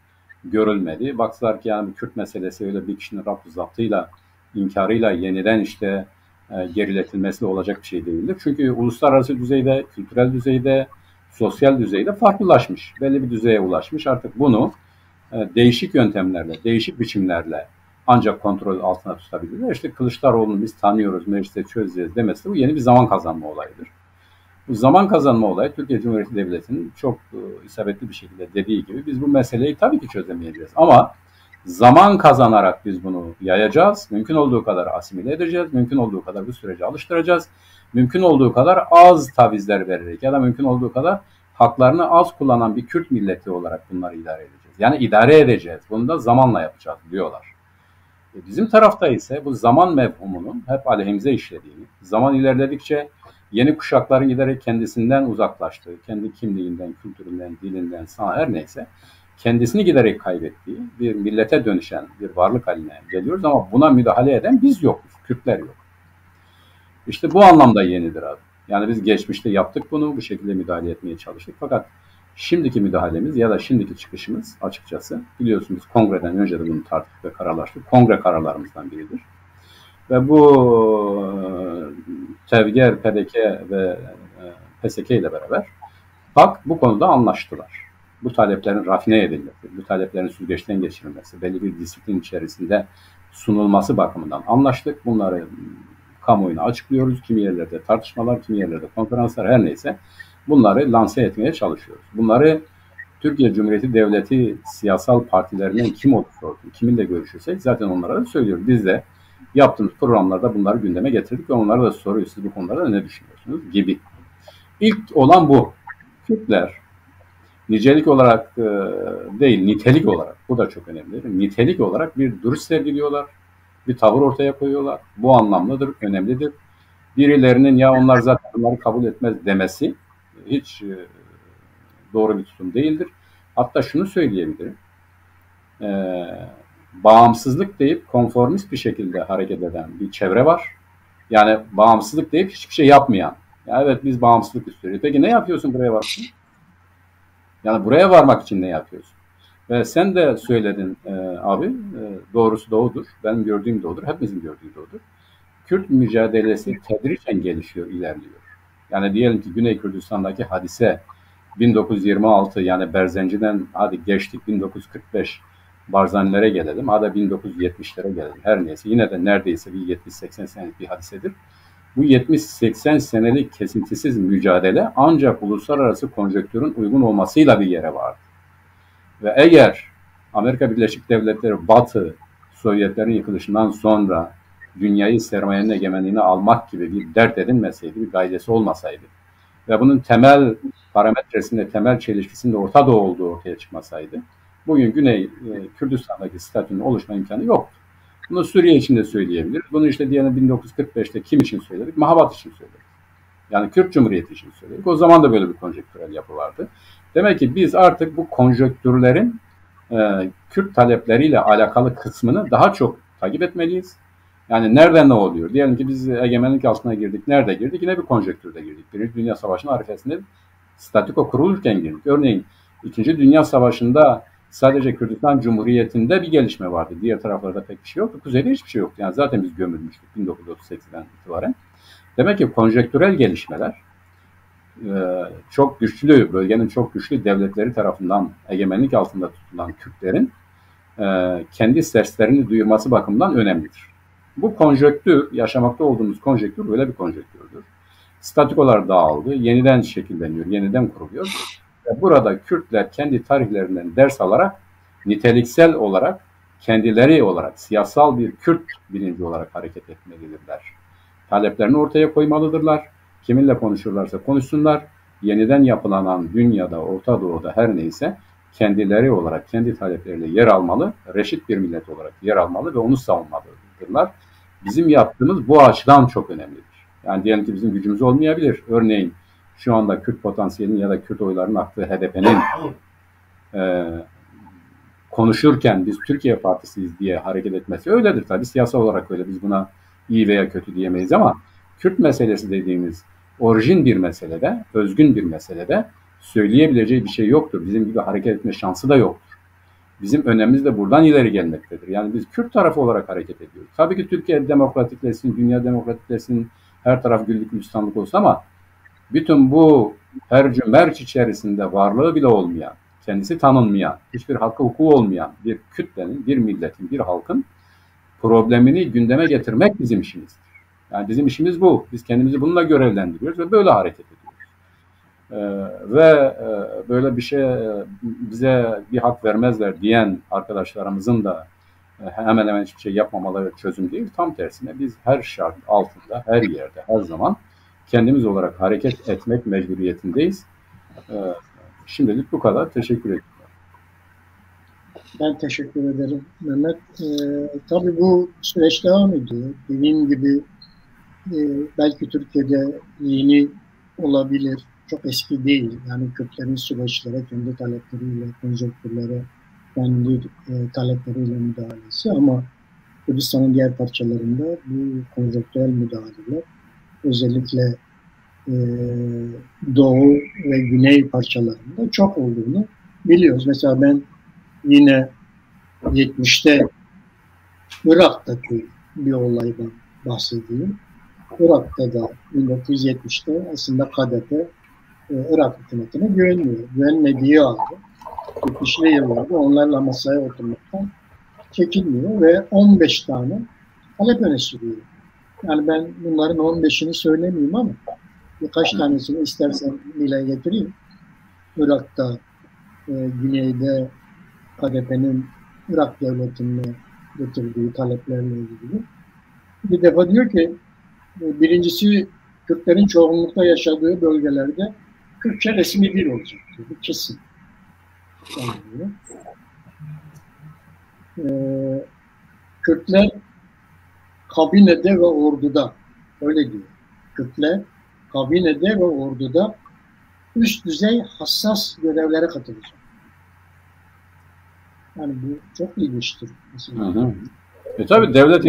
görülmedi. Baktılar ki yani bu Kürt meselesi öyle bir kişinin raptı zaptıyla, inkarıyla yeniden işte geriletilmesi olacak bir şey değildir. Çünkü uluslararası düzeyde, kültürel düzeyde, sosyal düzeyde farklılaşmış. Belli bir düzeye ulaşmış. Artık bunu değişik yöntemlerle, değişik biçimlerle ancak kontrol altına tutabilirler. İşte Kılıçdaroğlu'nu biz tanıyoruz, mecliste çözeceğiz demesi bu yeni bir zaman kazanma olayıdır. Bu zaman kazanma olayı Türkiye Cumhuriyeti Devleti'nin çok isabetli bir şekilde dediği gibi biz bu meseleyi tabii ki çözemeyeceğiz. Ama zaman kazanarak biz bunu yayacağız. Mümkün olduğu kadar asimile edeceğiz. Mümkün olduğu kadar bu süreci alıştıracağız. Mümkün olduğu kadar az tavizler vererek ya da mümkün olduğu kadar haklarını az kullanan bir Kürt milleti olarak bunları idare edeceğiz. Yani idare edeceğiz. Bunu da zamanla yapacağız diyorlar. Bizim tarafta ise bu zaman mefhumunun hep aleyhimize işlediğini, zaman ilerledikçe yeni kuşakların giderek kendisinden uzaklaştığı, kendi kimliğinden, kültüründen, dilinden, her neyse kendisini giderek kaybettiği bir millete dönüşen bir varlık haline geliyoruz ama buna müdahale eden biz yokuz, Kürtler yok. İşte bu anlamda yenidir abi. Yani biz geçmişte yaptık bunu, bu şekilde müdahale etmeye çalıştık. Fakat şimdiki müdahalemiz ya da şimdiki çıkışımız açıkçası biliyorsunuz kongreden önce de bunu tartıştık ve kararlaştık. Kongre kararlarımızdan biridir. Ve bu TEVGER, PDK ve PSK ile beraber Bak bu konuda anlaştılar. Bu taleplerin rafine edilmesi, bu taleplerin süzgeçten geçirilmesi, belli bir disiplin içerisinde sunulması bakımından anlaştık. Bunları kamuoyuna açıklıyoruz. Kimi yerlerde tartışmalar, kimi yerlerde konferanslar, her neyse bunları lanse etmeye çalışıyoruz. Bunları Türkiye Cumhuriyeti Devleti siyasal partilerinden kim olursa olsun, kiminle görüşürsek zaten onlara da söylüyoruz. Biz de yaptığımız programlarda bunları gündeme getirdik ve onlara da soruyoruz. Siz bu konularda ne düşünüyorsunuz gibi. İlk olan bu. Kürtler nicelik olarak değil, nitelik olarak, bu da çok önemli. Nitelik olarak bir duruş sergiliyorlar, bir tavır ortaya koyuyorlar. Bu anlamlıdır, önemlidir. Birilerinin ya onlar zaten bunları kabul etmez demesi hiç doğru bir tutum değildir. Hatta şunu söyleyebilirim. Bağımsızlık deyip konformist bir şekilde hareket eden bir çevre var. Yani bağımsızlık deyip hiçbir şey yapmayan. Ya evet biz bağımsızlık istiyoruz. Peki ne yapıyorsun buraya varsın? Yani buraya varmak için ne yapıyorsun? Ve sen de söyledin abi, doğrusu da odur. Benim gördüğüm de odur. Hepimizin gördüğü de odur. Kürt mücadelesi tedricen gelişiyor, ilerliyor. Yani diyelim ki Güney Kürdistan'daki hadise 1926, yani Berzenci'den hadi geçtik 1945 Barzanilere gelelim. Hadi 1970'lere gelelim. Her neyse yine de neredeyse bir 70-80 senelik bir hadisedir. Bu 70-80 senelik kesintisiz mücadele ancak uluslararası konjonktürün uygun olmasıyla bir yere vardı. Ve eğer Amerika Birleşik Devletleri Batı, Sovyetlerin yıkılışından sonra dünyayı sermayenin egemenliğine almak gibi bir dert edinmeseydi, bir gayesi olmasaydı ve bunun temel parametresinde, temel çelişkisinde Orta Doğu olduğu ortaya çıkmasaydı, bugün Güney Kürdistan'daki statünün oluşma imkanı yoktu. Bunu Suriye için de söyleyebiliriz. Bunu işte diyelim 1945'te kim için söyledik? Mahabat için söyledik. Yani Kürt Cumhuriyeti için söyledik. O zaman da böyle bir konjonktürel yapı vardı. Demek ki biz artık bu konjonktürlerin Kürt talepleriyle alakalı kısmını daha çok takip etmeliyiz. Yani nereden ne oluyor? Diyelim ki biz egemenlik altına girdik. Nerede girdik? Yine bir konjonktürde girdik. Birinci Dünya Savaşı'nın arifesinde statüko kurulurken girdik. Örneğin İkinci Dünya Savaşı'nda sadece Kürdistan Cumhuriyeti'nde bir gelişme vardı. Diğer taraflarda pek bir şey yoktu. Kuzeyde hiçbir şey yoktu. Yani zaten biz gömülmüştük 1938'den itibaren. Demek ki konjonktürel gelişmeler çok güçlü, bölgenin çok güçlü devletleri tarafından egemenlik altında tutulan Kürtlerin kendi seslerini duyurması bakımından önemlidir. Bu konjonktür, yaşamakta olduğumuz konjonktür böyle bir konjonktürdür. Statükolar dağıldı, yeniden şekilleniyor, yeniden kuruluyor. Ve burada Kürtler kendi tarihlerinden ders alarak, niteliksel olarak, kendileri olarak, siyasal bir Kürt bilinci olarak hareket etmelidirler. Taleplerini ortaya koymalıdırlar. Kiminle konuşurlarsa konuşsunlar. Yeniden yapılanan dünyada, Orta Doğu'da her neyse kendileri olarak, kendi talepleriyle yer almalı, reşit bir millet olarak yer almalı ve onu savunmalıdırlar. Bizim yaptığımız bu açıdan çok önemlidir. Yani diyelim ki bizim gücümüz olmayabilir. Örneğin şu anda Kürt potansiyelinin ya da Kürt oylarının aktığı HDP'nin konuşurken biz Türkiye Partisiyiz diye hareket etmesi öyledir tabii. Siyasal olarak öyle. Biz buna iyi veya kötü diyemeyiz ama Kürt meselesi dediğimiz orijin bir meselede, özgün bir meselede söyleyebileceği bir şey yoktur. Bizim gibi hareket etme şansı da yoktur. Bizim önemimiz de buradan ileri gelmektedir. Yani biz Kürt tarafı olarak hareket ediyoruz. Tabii ki Türkiye demokratikleşsin, dünya demokratikleşsin, her taraf güllük gülistanlık olsun ama bütün bu hercü merç içerisinde varlığı bile olmayan, kendisi tanınmayan, hiçbir hakkı hukuku olmayan bir kütlenin, bir milletin, bir halkın problemini gündeme getirmek bizim işimizdir. Yani bizim işimiz bu. Biz kendimizi bununla görevlendiriyoruz ve böyle hareket ediyoruz. Böyle bir şey bize bir hak vermezler diyen arkadaşlarımızın da hemen hemen hiçbir şey yapmamaları çözüm değil. Tam tersine biz her şart altında, her yerde, her zaman kendimiz olarak hareket etmek mecburiyetindeyiz. Şimdilik bu kadar. Teşekkür ederim. Ben teşekkür ederim Mehmet. Tabii bu süreç devam ediyor. Dediğim gibi belki Türkiye'de yeni olabilir. Çok eski değil. Yani Kürtlerin süreçlere, kendi talepleriyle, konjonktürlere, kendi talepleriyle müdahalesi ama Kürdistan'ın diğer parçalarında bu konjonktürel müdahaleler özellikle Doğu ve Güney parçalarında çok olduğunu biliyoruz. Mesela ben yine 70'te Irak'taki bir olaydan bahsedeyim. Irak'ta da 1970'te aslında KDP Irak hükümetine güvenmiyor. Güvenmediği halde 70'li yıllarda onlarla masaya oturmaktan çekilmiyor ve 15 tane talep öne sürüyor. Yani ben bunların 15'ini söylemeyeyim ama birkaç tanesini istersen dile getireyim. Irak'ta, güneyde KDP'nin Irak devletine getirdiği taleplerle ilgili. Bir defa diyor ki, birincisi Kürtlerin çoğunlukta yaşadığı bölgelerde Kürtçe resmi dil olacak. Bu kesin. Kürtler kabinede ve orduda, öyle diyor. Kürtler kabinede ve orduda üst düzey hassas görevlere katılacak. Yani bu çok ilginçtir. Tabii devlet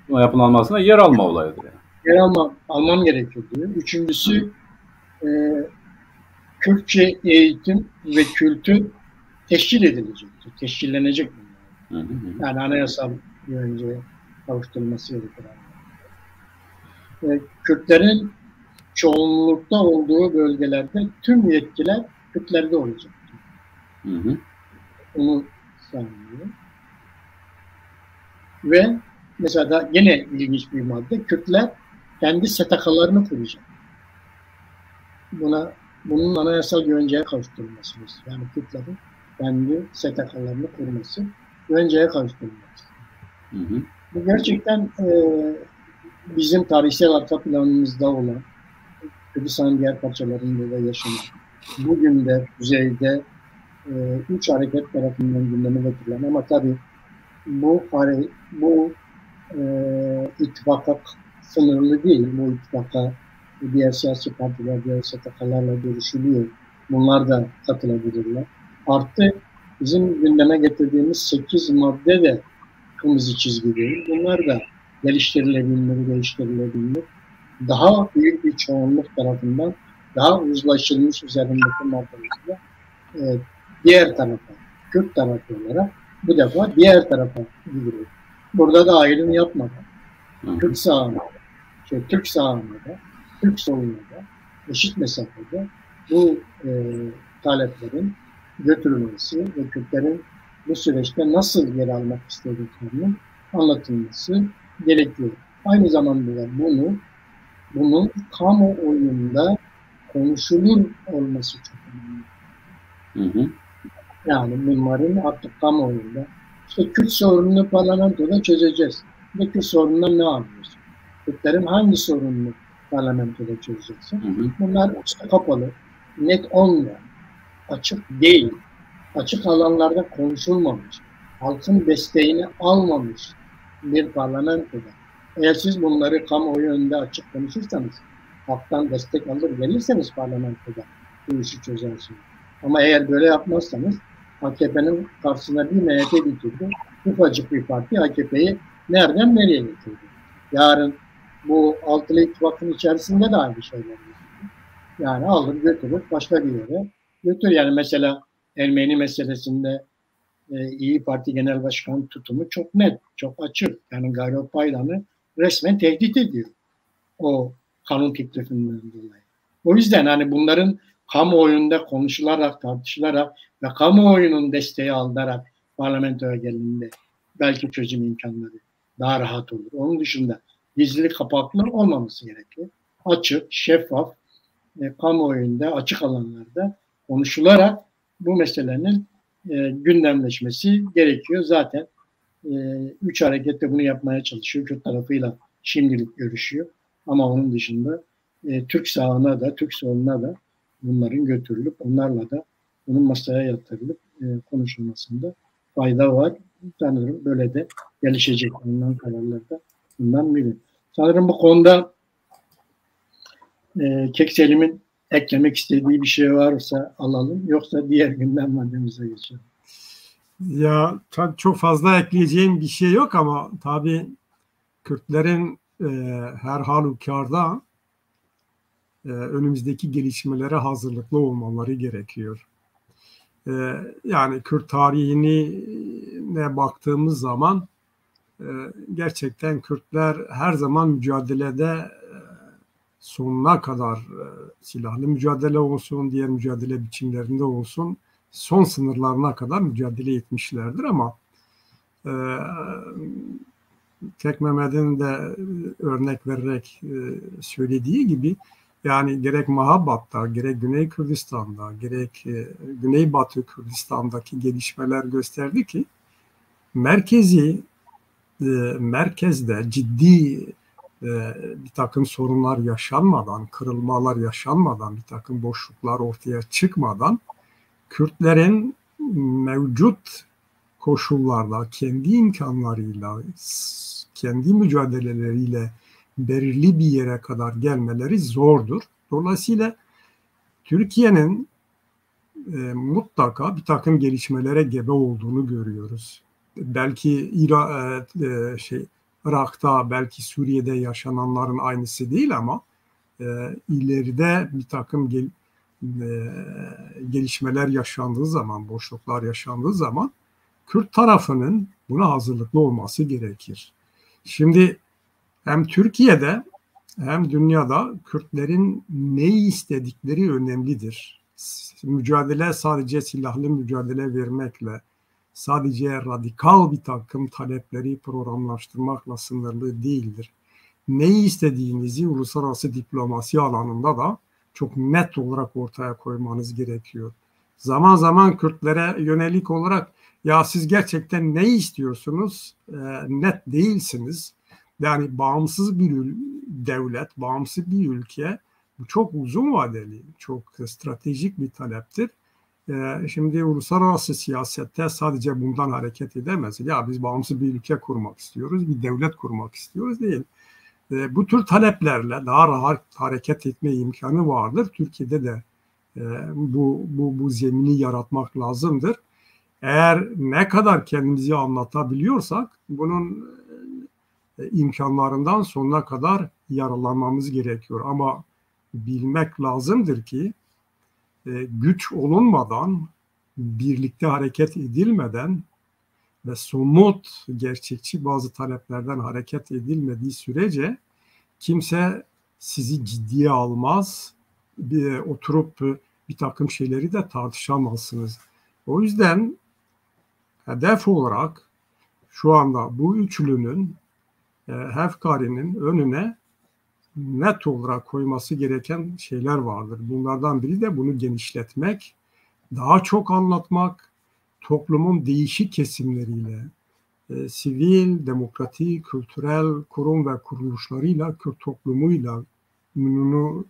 yapılanmasına yer alma olayıdır. Yani. Yer almam gerekiyor diyor. Üçüncüsü Kürtçe eğitim ve kültür teşkil edilecektir. Teşkillenecek bunlar. Yani anayasal güvenceye kavuşturulması gerekir. Kürtlerin çoğunlukta olduğu bölgelerde tüm yetkiler Kürtlerde olacak. Onu sağlıyor. Ve mesela da yine ilginç bir madde, Kürtler kendi STK'larını kuracak. Bunun anayasal güvenceye kavuşturulması. Yani Kürtlerin kendi STK'larını kurması, güvenceye kavuşturulması. Bu gerçekten bizim tarihsel arka planımızda olan, Kürdistan'ın diğer parçalarında da yaşanan, bugün de kuzeyde 3 hareket tarafından gündeme getirilen ama tabii bu ittifaka sınırlı değil. Bu ittifaka diğer siyasi partiler, diğer STK'larla görüşülüyor. Bunlar da katılabilirler. Artı bizim gündeme getirdiğimiz 8 madde de kırmızı çizgi değil. Bunlar da geliştirilebilir. Daha büyük bir çoğunluk tarafından daha uzlaşılmış üzerindeki maddelerle diğer tarafa, Kürt tarafı olarak bu defa diğer tarafa gidiyor. Burada da ayrım yapmadan Türk sağında, Türk sağında, Türk solunda da eşit mesafede bu taleplerin götürülmesi ve Kürtlerin bu süreçte nasıl yer almak istediklerinin anlatılması gerekiyor. Aynı zamanda bunun kamuoyunda konuşulur olması çok önemli. Yani bunların artık kamuoyunda işte Kürt sorununu parlamentoda çözeceğiz. Ve Kürt sorunundan ne anlıyorsun? Kürtlerin hangi sorununu parlamentoda çözeceksin? Bunlar işte kapalı, net olmayan, açık değil, açık alanlarda konuşulmamış, halkın desteğini almamış bir parlamentoda. Eğer siz bunları kamuoyu önünde açık konuşursanız, halktan destek alır gelirseniz parlamentoda bu işi çözersiniz. Ama eğer böyle yapmazsanız AKP'nin karşısına bir MHP getirdi. Ufacık bir parti AKP'yi nereden nereye getirdi? Yarın bu altılı ittifakın içerisinde de aynı şeyler var. Yani alır götürür başka bir yere götür. Yani mesela Ermeni meselesinde İYİ Parti Genel Başkanı tutumu çok net, çok açık. Yani Garo Paylan'ı resmen tehdit ediyor. O kanun teklifinden dolayı. O yüzden hani bunların kamuoyunda konuşularak, tartışılarak ve kamuoyunun desteği alınarak parlamentoya geldiğinde belki çözüm imkanları daha rahat olur. Onun dışında gizli kapaklı olmaması gerekiyor. Açık, şeffaf, kamuoyunda, açık alanlarda konuşularak bu meselenin gündemleşmesi gerekiyor. Zaten 3 harekette bunu yapmaya çalışıyor. Kürt tarafıyla şimdilik görüşüyor. Ama onun dışında Türk sağına da, Türk soluna da bunların götürülüp onlarla da bunun masaya yatırılıp konuşulmasında fayda var. Sanırım böyle de gelişecek ondan kararlarda bundan biri. Sanırım bu konuda Kek Selim'in eklemek istediği bir şey varsa alalım. Yoksa diğer gündem maddemize geçelim. Ya çok fazla ekleyeceğim bir şey yok ama tabii Kürtlerin her halükarda önümüzdeki gelişmelere hazırlıklı olmaları gerekiyor. Yani Kürt tarihine baktığımız zaman gerçekten Kürtler her zaman mücadelede sonuna kadar silahlı mücadele olsun, diğer mücadele biçimlerinde olsun son sınırlarına kadar mücadele etmişlerdir ama Tek Mehmet'in de örnek vererek söylediği gibi yani gerek Mahabat'ta, gerek Güney Kürdistan'da, gerek Güneybatı Kürdistan'daki gelişmeler gösterdi ki merkezde ciddi bir takım sorunlar yaşanmadan, kırılmalar yaşanmadan, bir takım boşluklar ortaya çıkmadan Kürtlerin mevcut koşullarda kendi imkanlarıyla, kendi mücadeleleriyle belirli bir yere kadar gelmeleri zordur. Dolayısıyla Türkiye'nin mutlaka bir takım gelişmelere gebe olduğunu görüyoruz. Belki Irak'ta, belki Suriye'de yaşananların aynısı değil ama ileride bir takım gelişmeler yaşandığı zaman, boşluklar yaşandığı zaman Kürt tarafının buna hazırlıklı olması gerekir. Şimdi hem Türkiye'de hem dünyada Kürtlerin neyi istedikleri önemlidir. Mücadele sadece silahlı mücadele vermekle, sadece radikal bir takım talepleri programlaştırmakla sınırlı değildir. Neyi istediğinizi uluslararası diplomasi alanında da çok net olarak ortaya koymanız gerekiyor. Zaman zaman Kürtlere yönelik olarak ya siz gerçekten ne istiyorsunuz? Net değilsiniz. Yani bağımsız bir devlet, bağımsız bir ülke bu çok uzun vadeli, çok stratejik bir taleptir. Şimdi uluslararası siyasette sadece bundan hareket edemez. Ya biz bağımsız bir ülke kurmak istiyoruz, bir devlet kurmak istiyoruz değil. Bu tür taleplerle daha rahat hareket etme imkanı vardır. Türkiye'de de bu zemini yaratmak lazımdır. Eğer ne kadar kendimizi anlatabiliyorsak bunun imkanlarından sonuna kadar yararlanmamız gerekiyor. Ama bilmek lazımdır ki güç olunmadan, birlikte hareket edilmeden ve somut, gerçekçi bazı taleplerden hareket edilmediği sürece kimse sizi ciddiye almaz, oturup bir takım şeyleri de tartışamazsınız. O yüzden hedef olarak şu anda bu üçlünün Hakkari'nin önüne net olarak koyması gereken şeyler vardır. Bunlardan biri de bunu genişletmek, daha çok anlatmak, toplumun değişik kesimleriyle, sivil, demokratik, kültürel kurum ve kuruluşlarıyla, Kürt toplumuyla bunu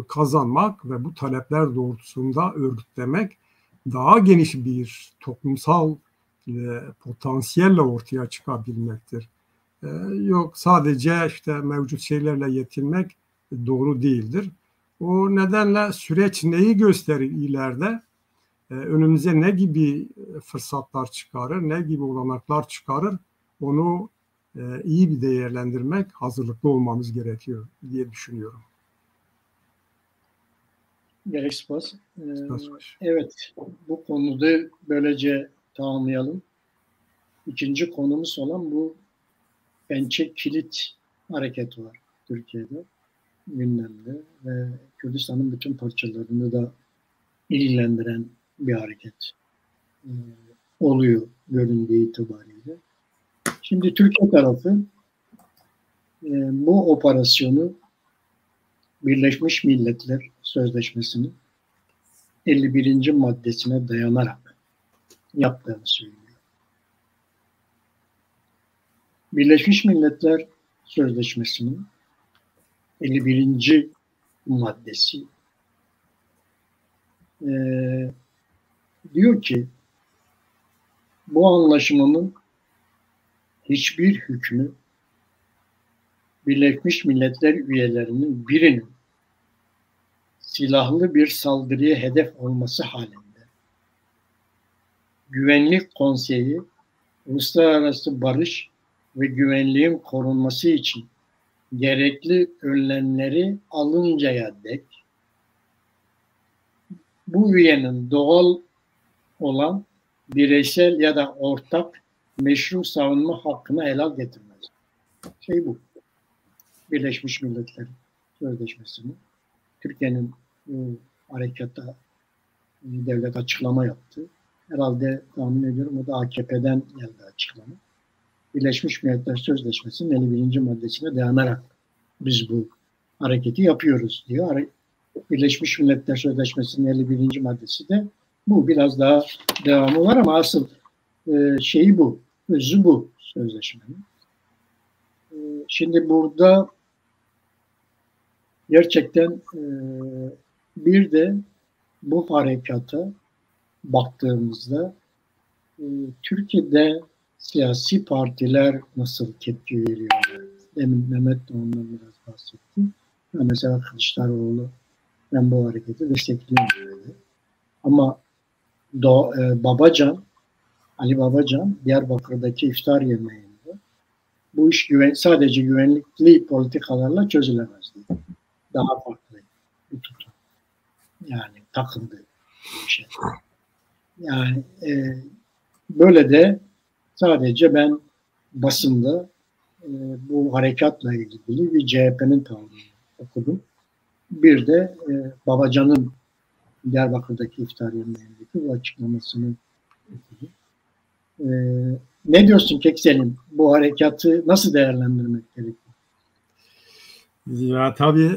kazanmak ve bu talepler doğrultusunda örgütlemek daha geniş bir toplumsal potansiyelle ortaya çıkabilmektir. Yok sadece işte mevcut şeylerle yetinmek doğru değildir. O nedenle süreç neyi gösterir ileride? Önümüze ne gibi fırsatlar çıkarır, ne gibi olanaklar çıkarır, onu iyi bir değerlendirmek, hazırlıklı olmamız gerekiyor diye düşünüyorum. Gerek Spas. Evet, bu konuda böylece tamamlayalım. İkinci konumuz olan bu Pençe Kilit hareketi var Türkiye'de gündemde ve Kürdistan'ın bütün parçalarını da ilgilendiren bir hareket oluyor göründüğü itibariyle. Şimdi Türkiye tarafı bu operasyonu Birleşmiş Milletler Sözleşmesi'nin 51. maddesine dayanarak yaptığını söylüyor. Birleşmiş Milletler Sözleşmesi'nin 51. maddesi diyor ki bu anlaşmanın hiçbir hükmü Birleşmiş Milletler üyelerinin birinin silahlı bir saldırıya hedef olması halinde Güvenlik Konseyi uluslararası barış ve güvenliğin korunması için gerekli önlemleri alıncaya dek bu üyenin doğal olan bireysel ya da ortak meşru savunma hakkını helal getirmez. Bu. Birleşmiş Milletler Sözleşmesi'nin Türkiye'nin harekata devlet açıklama yaptı. Herhalde tahmin ediyorum o da AKP'den geldi açıklama. Birleşmiş Milletler Sözleşmesi'nin 51. maddesine dayanarak biz bu hareketi yapıyoruz diyor. Birleşmiş Milletler Sözleşmesi'nin 51. maddesi de bu. Biraz daha devamı var ama asıl şeyi bu. Özü bu sözleşmenin. Şimdi burada gerçekten bir de bu harekata baktığımızda Türkiye'de siyasi partiler nasıl tepki veriyorlar? Demin Mehmet de ondan biraz bahsetti. Mesela Kılıçdaroğlu ben bu hareketi destekliyorum dedi. Ama Babacan, Ali Babacan Diyarbakır'daki iftar yemeğinde bu iş sadece güvenlikli politikalarla çözülemez dedi. Daha farklı bir tutum. Yani takıldı bir şey. Yani böyle de sadece ben basında bu harekatla ilgili bir CHP'nin tavrını okudum. Bir de Babacan'ın Diyarbakır'daki iftar yemeğindeki bu açıklamasını okudum. Ne diyorsun Kekselim? Bu harekatı nasıl değerlendirmek gerekiyor? Ya tabii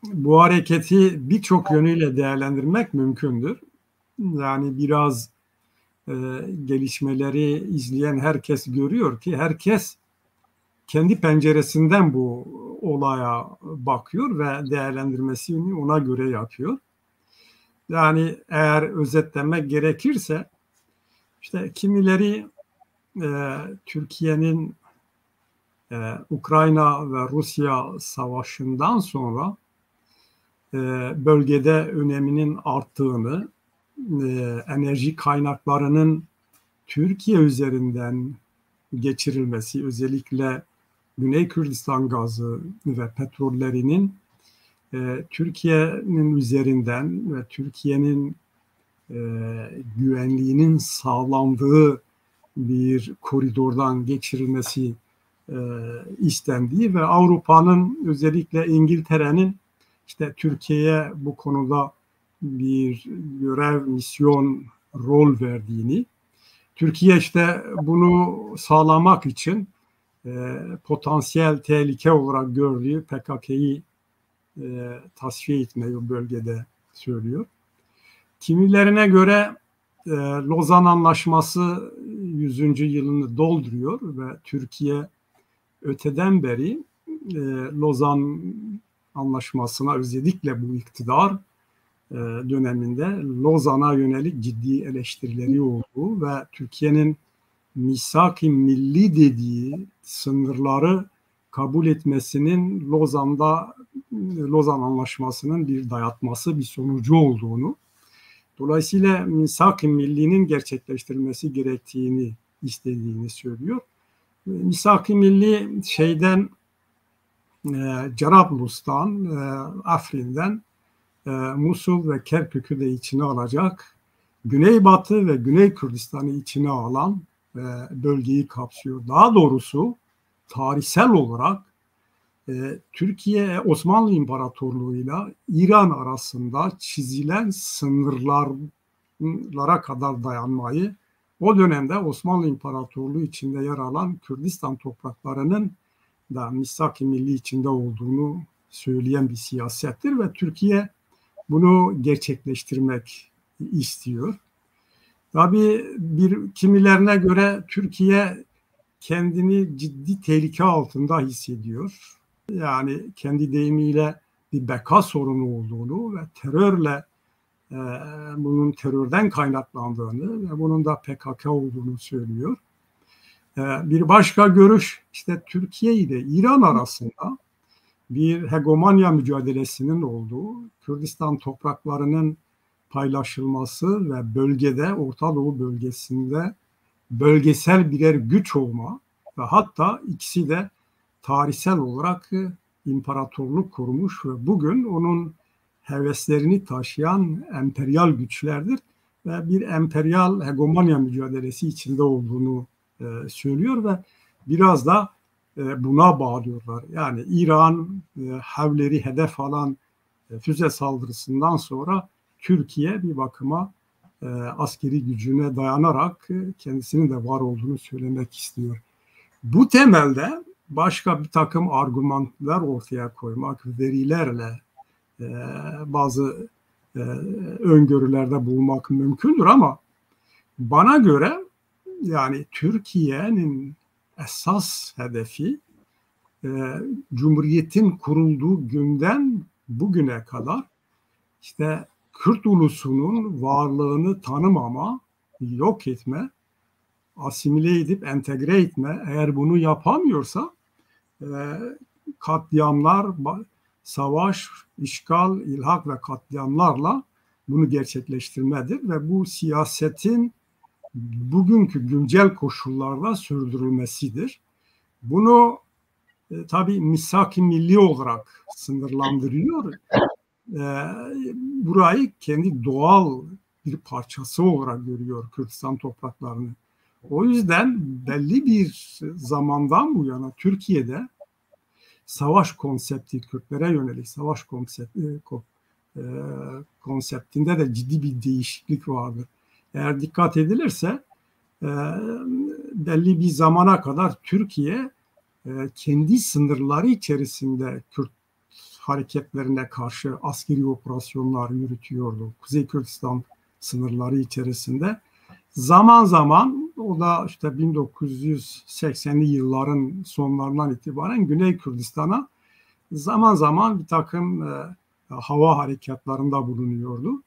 bu hareketi birçok yönüyle değerlendirmek mümkündür. Yani biraz gelişmeleri izleyen herkes görüyor ki herkes kendi penceresinden bu olaya bakıyor ve değerlendirmesini ona göre yapıyor. Yani eğer özetlemek gerekirse işte kimileri Türkiye'nin Ukrayna ve Rusya savaşından sonra bölgede öneminin arttığını, enerji kaynaklarının Türkiye üzerinden geçirilmesi, özellikle Güney Kürdistan gazı ve petrollerinin Türkiye'nin üzerinden ve Türkiye'nin güvenliğinin sağlandığı bir koridordan geçirilmesi istendiği ve Avrupa'nın özellikle İngiltere'nin işte Türkiye'ye bu konuda bir görev, misyon, rol verdiğini, Türkiye işte bunu sağlamak için potansiyel tehlike olarak gördüğü PKK'yı tasfiye etmeyi o bölgede söylüyor. Kimilerine göre Lozan Anlaşması 100. yılını dolduruyor ve Türkiye öteden beri Lozan Anlaşması'na özellikle bu iktidar döneminde Lozan'a yönelik ciddi eleştirileri olduğu ve Türkiye'nin misak-ı milli dediği sınırları kabul etmesinin Lozan Anlaşması'nın bir dayatması, bir sonucu olduğunu, dolayısıyla misak-ı millinin gerçekleştirilmesi gerektiğini istediğini söylüyor. Misak-ı milli Cerablus'tan, Afrin'den Musul ve Kerkük'ü de içine alacak, Güneybatı ve Güney Kürdistan'ı içine alan bölgeyi kapsıyor. Daha doğrusu tarihsel olarak Türkiye Osmanlı İmparatorluğu ile İran arasında çizilen sınırlara kadar dayanmayı, o dönemde Osmanlı İmparatorluğu içinde yer alan Kürdistan topraklarının da misak-ı milli içinde olduğunu söyleyen bir siyasettir ve Türkiye bunu gerçekleştirmek istiyor. Tabii kimilerine göre Türkiye kendini ciddi tehlike altında hissediyor. Yani kendi deyimiyle bir beka sorunu olduğunu ve bunun terörden kaynaklandığını ve bunun da PKK olduğunu söylüyor. Bir başka görüş işte Türkiye ile İran arasında bir hegemonya mücadelesinin olduğu, Kürdistan topraklarının paylaşılması ve bölgede, Orta Doğu bölgesinde bölgesel birer güç olma ve hatta ikisi de tarihsel olarak imparatorluk kurmuş ve bugün onun heveslerini taşıyan emperyal güçlerdir ve bir emperyal hegemonya mücadelesi içinde olduğunu söylüyor ve biraz da buna bağlıyorlar. Yani İran havleri hedef alan füze saldırısından sonra Türkiye bir bakıma askeri gücüne dayanarak kendisinin de var olduğunu söylemek istiyor. Bu temelde başka bir takım argümanlar ortaya koymak, verilerle bazı öngörülerde bulunmak mümkündür ama bana göre yani Türkiye'nin esas hedefi Cumhuriyet'in kurulduğu günden bugüne kadar işte Kürt ulusunun varlığını tanımama, yok etme, asimile edip entegre etme. Eğer bunu yapamıyorsa katliamlar, savaş, işgal, ilhak ve katliamlarla bunu gerçekleştirmedir ve bu siyasetin bugünkü güncel koşullarda sürdürülmesidir. Bunu tabii misak-ı milli olarak sınırlandırıyor. Burayı kendi doğal bir parçası olarak görüyor Kürdistan topraklarını. O yüzden belli bir zamandan bu yana Türkiye'de savaş konsepti, Kürtlere yönelik savaş konseptinde de ciddi bir değişiklik vardır. Eğer dikkat edilirse belli bir zamana kadar Türkiye kendi sınırları içerisinde Kürt hareketlerine karşı askeri operasyonlar yürütüyordu. Kuzey Kürdistan sınırları içerisinde. Zaman zaman o da işte 1980'li yılların sonlarından itibaren Güney Kürdistan'a zaman zaman bir takım hava harekatlarında bulunuyordu.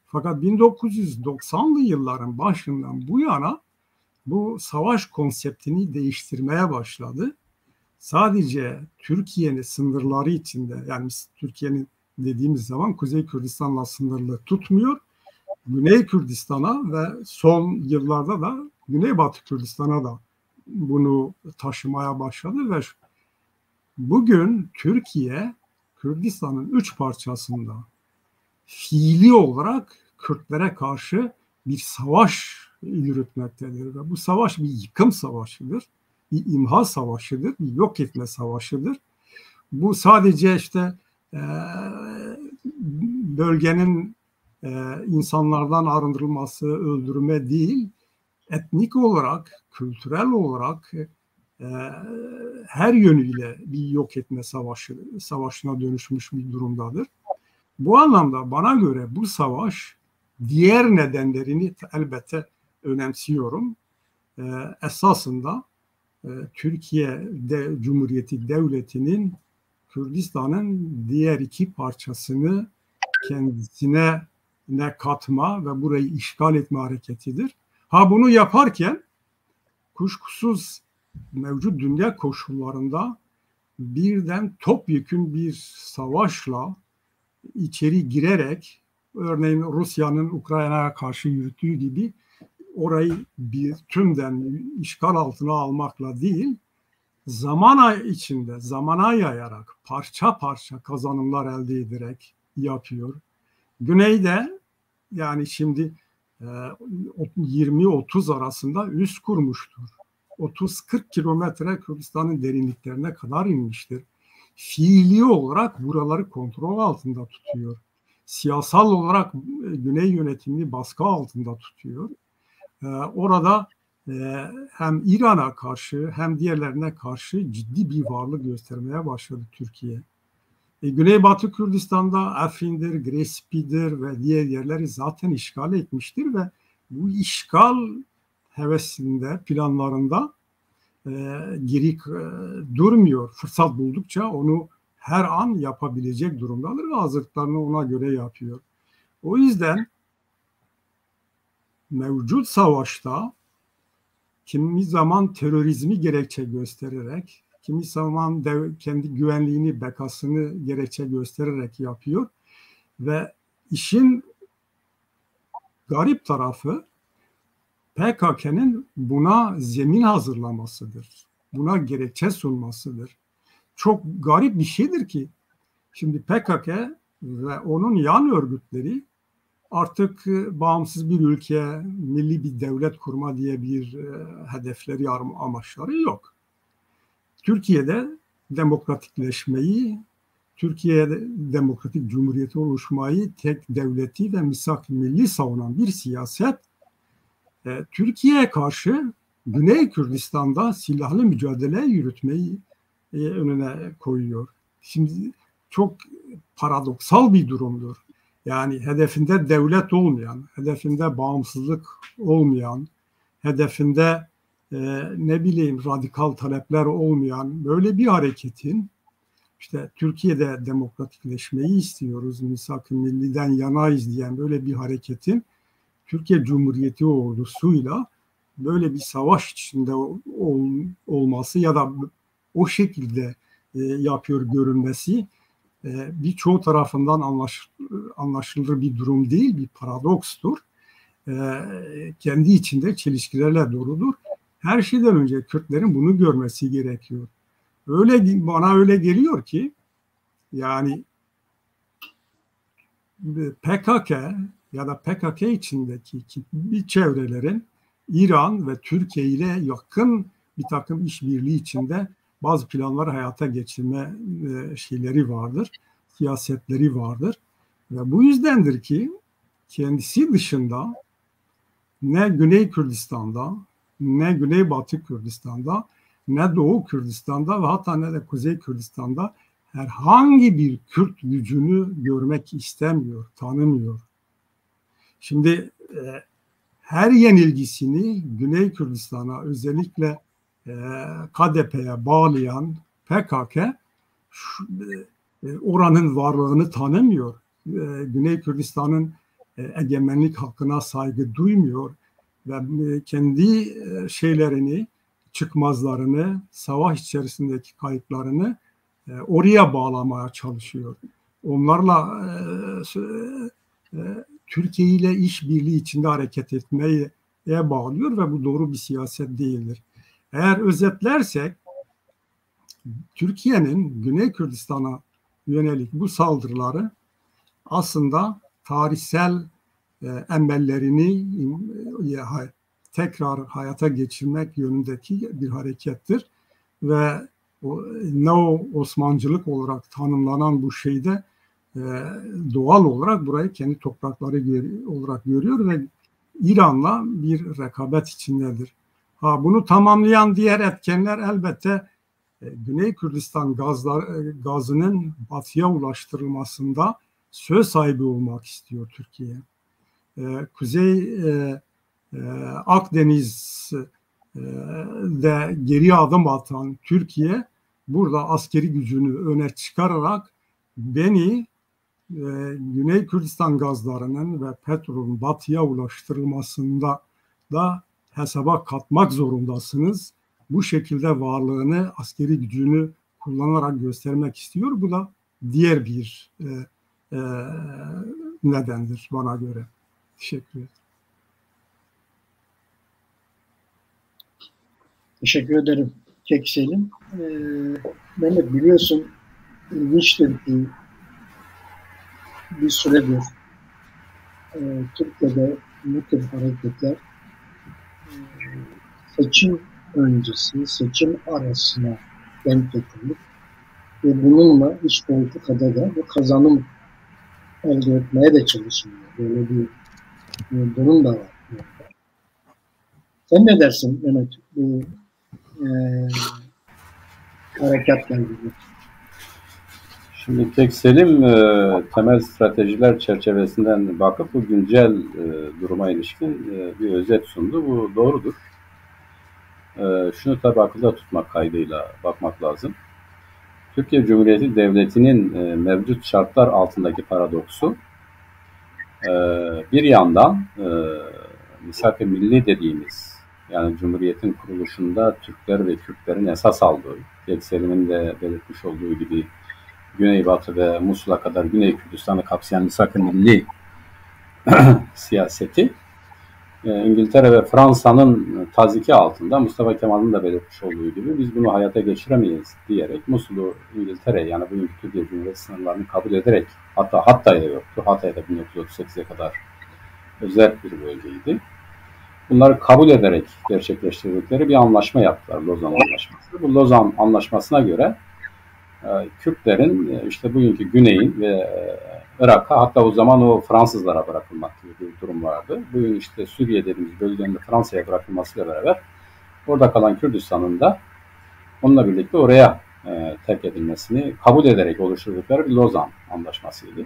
Fakat 1990'lı yılların başından bu yana bu savaş konseptini değiştirmeye başladı. Sadece Türkiye'nin sınırları içinde, yani Türkiye'nin dediğimiz zaman Kuzey Kürdistan'la sınırlı tutmuyor. Güney Kürdistan'a ve son yıllarda da Güneybatı Kürdistan'a da bunu taşımaya başladı ve bugün Türkiye Kürdistan'ın 3 parçasında fiili olarak Kürtlere karşı bir savaş yürütmektedir ve bu savaş bir yıkım savaşıdır, bir imha savaşıdır, bir yok etme savaşıdır. Bu sadece işte bölgenin insanlardan arındırılması, öldürme değil, etnik olarak, kültürel olarak her yönüyle bir yok etme savaşına dönüşmüş bir durumdadır. Bu anlamda bana göre bu savaş diğer nedenlerini elbette önemsiyorum. Esasında Türkiye Cumhuriyeti Devleti'nin Kürdistan'ın diğer 2 parçasını kendisine katma ve burayı işgal etme hareketidir. Bunu yaparken kuşkusuz mevcut dünya koşullarında birden topyekün bir savaşla içeri girerek, örneğin Rusya'nın Ukrayna'ya karşı yürüttüğü gibi orayı bir tümden işgal altına almakla değil, zaman içinde zamana yayarak parça parça kazanımlar elde ederek yapıyor. Güneyde yani şimdi 20-30 arasında üs kurmuştur. 30-40 kilometre Kürdistan'ın derinliklerine kadar inmiştir. Fiili olarak buraları kontrol altında tutuyor. Siyasal olarak Güney yönetimini baskı altında tutuyor. Orada hem İran'a karşı hem diğerlerine karşı ciddi bir varlık göstermeye başladı Türkiye. Güneybatı Kürdistan'da Afrin'dir, Grespi'dir ve diğer yerleri zaten işgal etmiştir ve bu işgal hevesinde, planlarında geri durmuyor. Fırsat buldukça onu her an yapabilecek durumdadır ve hazırlıklarını ona göre yapıyor. O yüzden mevcut savaşta kimi zaman terörizmi gerekçe göstererek, kimi zaman kendi güvenliğini, bekasını gerekçe göstererek yapıyor. Ve işin garip tarafı PKK'nın buna zemin hazırlamasıdır. Buna gerekçe sunmasıdır. Çok garip bir şeydir ki şimdi PKK ve onun yan örgütleri artık bağımsız bir ülke, milli bir devlet kurma diye bir hedefleri, amaçları yok. Türkiye'de demokratikleşmeyi, Türkiye Demokratik Cumhuriyeti oluşmayı, tek devleti ve misak-ı milli savunan bir siyaset Türkiye'ye karşı Güney Kürdistan'da silahlı mücadele yürütmeyi önüne koyuyor. Şimdi çok paradoksal bir durumdur. Yani hedefinde devlet olmayan, hedefinde bağımsızlık olmayan, hedefinde radikal talepler olmayan böyle bir hareketin, işte Türkiye'de demokratikleşmeyi istiyoruz, misak-ı milliden yanayız diyen böyle bir hareketin Türkiye Cumhuriyeti ordusuyla böyle bir savaş içinde olması ya da o şekilde yapıyor görünmesi birçoğu tarafından anlaşılır bir durum değil, bir paradokstur. Kendi içinde çelişkilerle doludur. Her şeyden önce Kürtlerin bunu görmesi gerekiyor. Bana öyle geliyor ki yani PKK ya da PKK içindeki bir çevrelerin İran ve Türkiye ile yakın bir takım işbirliği içinde bazı planları hayata geçirme şeyleri vardır, siyasetleri vardır. Ve bu yüzdendir ki kendisi dışında ne Güney Kürdistan'da, ne Güneybatı Kürdistan'da, ne Doğu Kürdistan'da ve hatta ne de Kuzey Kürdistan'da herhangi bir Kürt gücünü görmek istemiyor, tanımıyor. Şimdi her yenilgisini Güney Kürdistan'a, özellikle KDP'ye bağlayan PKK oranın varlığını tanımıyor. Güney Kürdistan'ın egemenlik hakkına saygı duymuyor ve kendi şeylerini, çıkmazlarını, savaş içerisindeki kayıplarını oraya bağlamaya çalışıyor. Onlarla Türkiye ile işbirliği içinde hareket etmeye bağlıyor ve bu doğru bir siyaset değildir. Eğer özetlersek, Türkiye'nin Güney Kürdistan'a yönelik bu saldırıları aslında tarihsel emellerini tekrar hayata geçirmek yönündeki bir harekettir. Ve Neo-Osmancılık olarak tanımlanan bu şeyde doğal olarak burayı kendi toprakları olarak görüyor ve İran'la bir rekabet içindedir. Bunu tamamlayan diğer etkenler elbette Güney Kürdistan gazının batıya ulaştırılmasında söz sahibi olmak istiyor Türkiye. Kuzey Akdeniz'de geri adım atan Türkiye burada askeri gücünü öne çıkararak beni Güney Kürdistan gazlarının ve petrolün batıya ulaştırılmasında da hesaba katmak zorundasınız. Bu şekilde varlığını, askeri gücünü kullanarak göstermek istiyor. Bu da diğer bir nedendir bana göre. Teşekkür ederim. Teşekkür ederim Kek Selim. Mehmet, biliyorsun ilginçtir ki bir süredir Türkiye'de bu tür hareketler seçim öncesi, seçim arasına denk getirilip ve bununla iç politikada da bir kazanım elde etmeye de çalışılıyor. Böyle bir durum da var. Sen ne dersin Mehmet bu harekatla ilgili? Şimdi Kek Selim temel stratejiler çerçevesinden bakıp bu güncel duruma ilişkin bir özet sundu. Bu doğrudur. Şunu tabii akılda tutmak kaydıyla bakmak lazım. Türkiye Cumhuriyeti Devleti'nin mevcut şartlar altındaki paradoksu bir yandan misak-ı milli dediğimiz, yani Cumhuriyet'in kuruluşunda Türkler ve Kürtlerin esas aldığı, Kek Selim'in de belirtmiş olduğu gibi Güneybatı ve Musul'a kadar Güney Kürdistan'ı kapsayan misak-ı milli siyaseti İngiltere ve Fransa'nın taziki altında Mustafa Kemal'in de belirtmiş olduğu gibi biz bunu hayata geçiremeyiz diyerek Musul'u İngiltere, yani bugünkü Türkiye Cumhuriyeti sınırlarını kabul ederek, hatta Hatay'da yoktu. Hatay'da 1938'e kadar özel bir bölgeydi. Bunları kabul ederek gerçekleştirdikleri bir anlaşma yaptılar, Lozan Anlaşması. Bu Lozan Anlaşması'na göre Kürtlerin işte bugünkü Güney'in ve Irak'a, hatta o zaman o Fransızlara bırakılmak gibi bir durum vardı. Bugün işte Suriye dediğimiz bölgenin Fransa'ya bırakılmasıyla beraber orada kalan Kürdistan'ın da onunla birlikte oraya terk edilmesini kabul ederek oluşturdukları bir Lozan Anlaşması'ydı.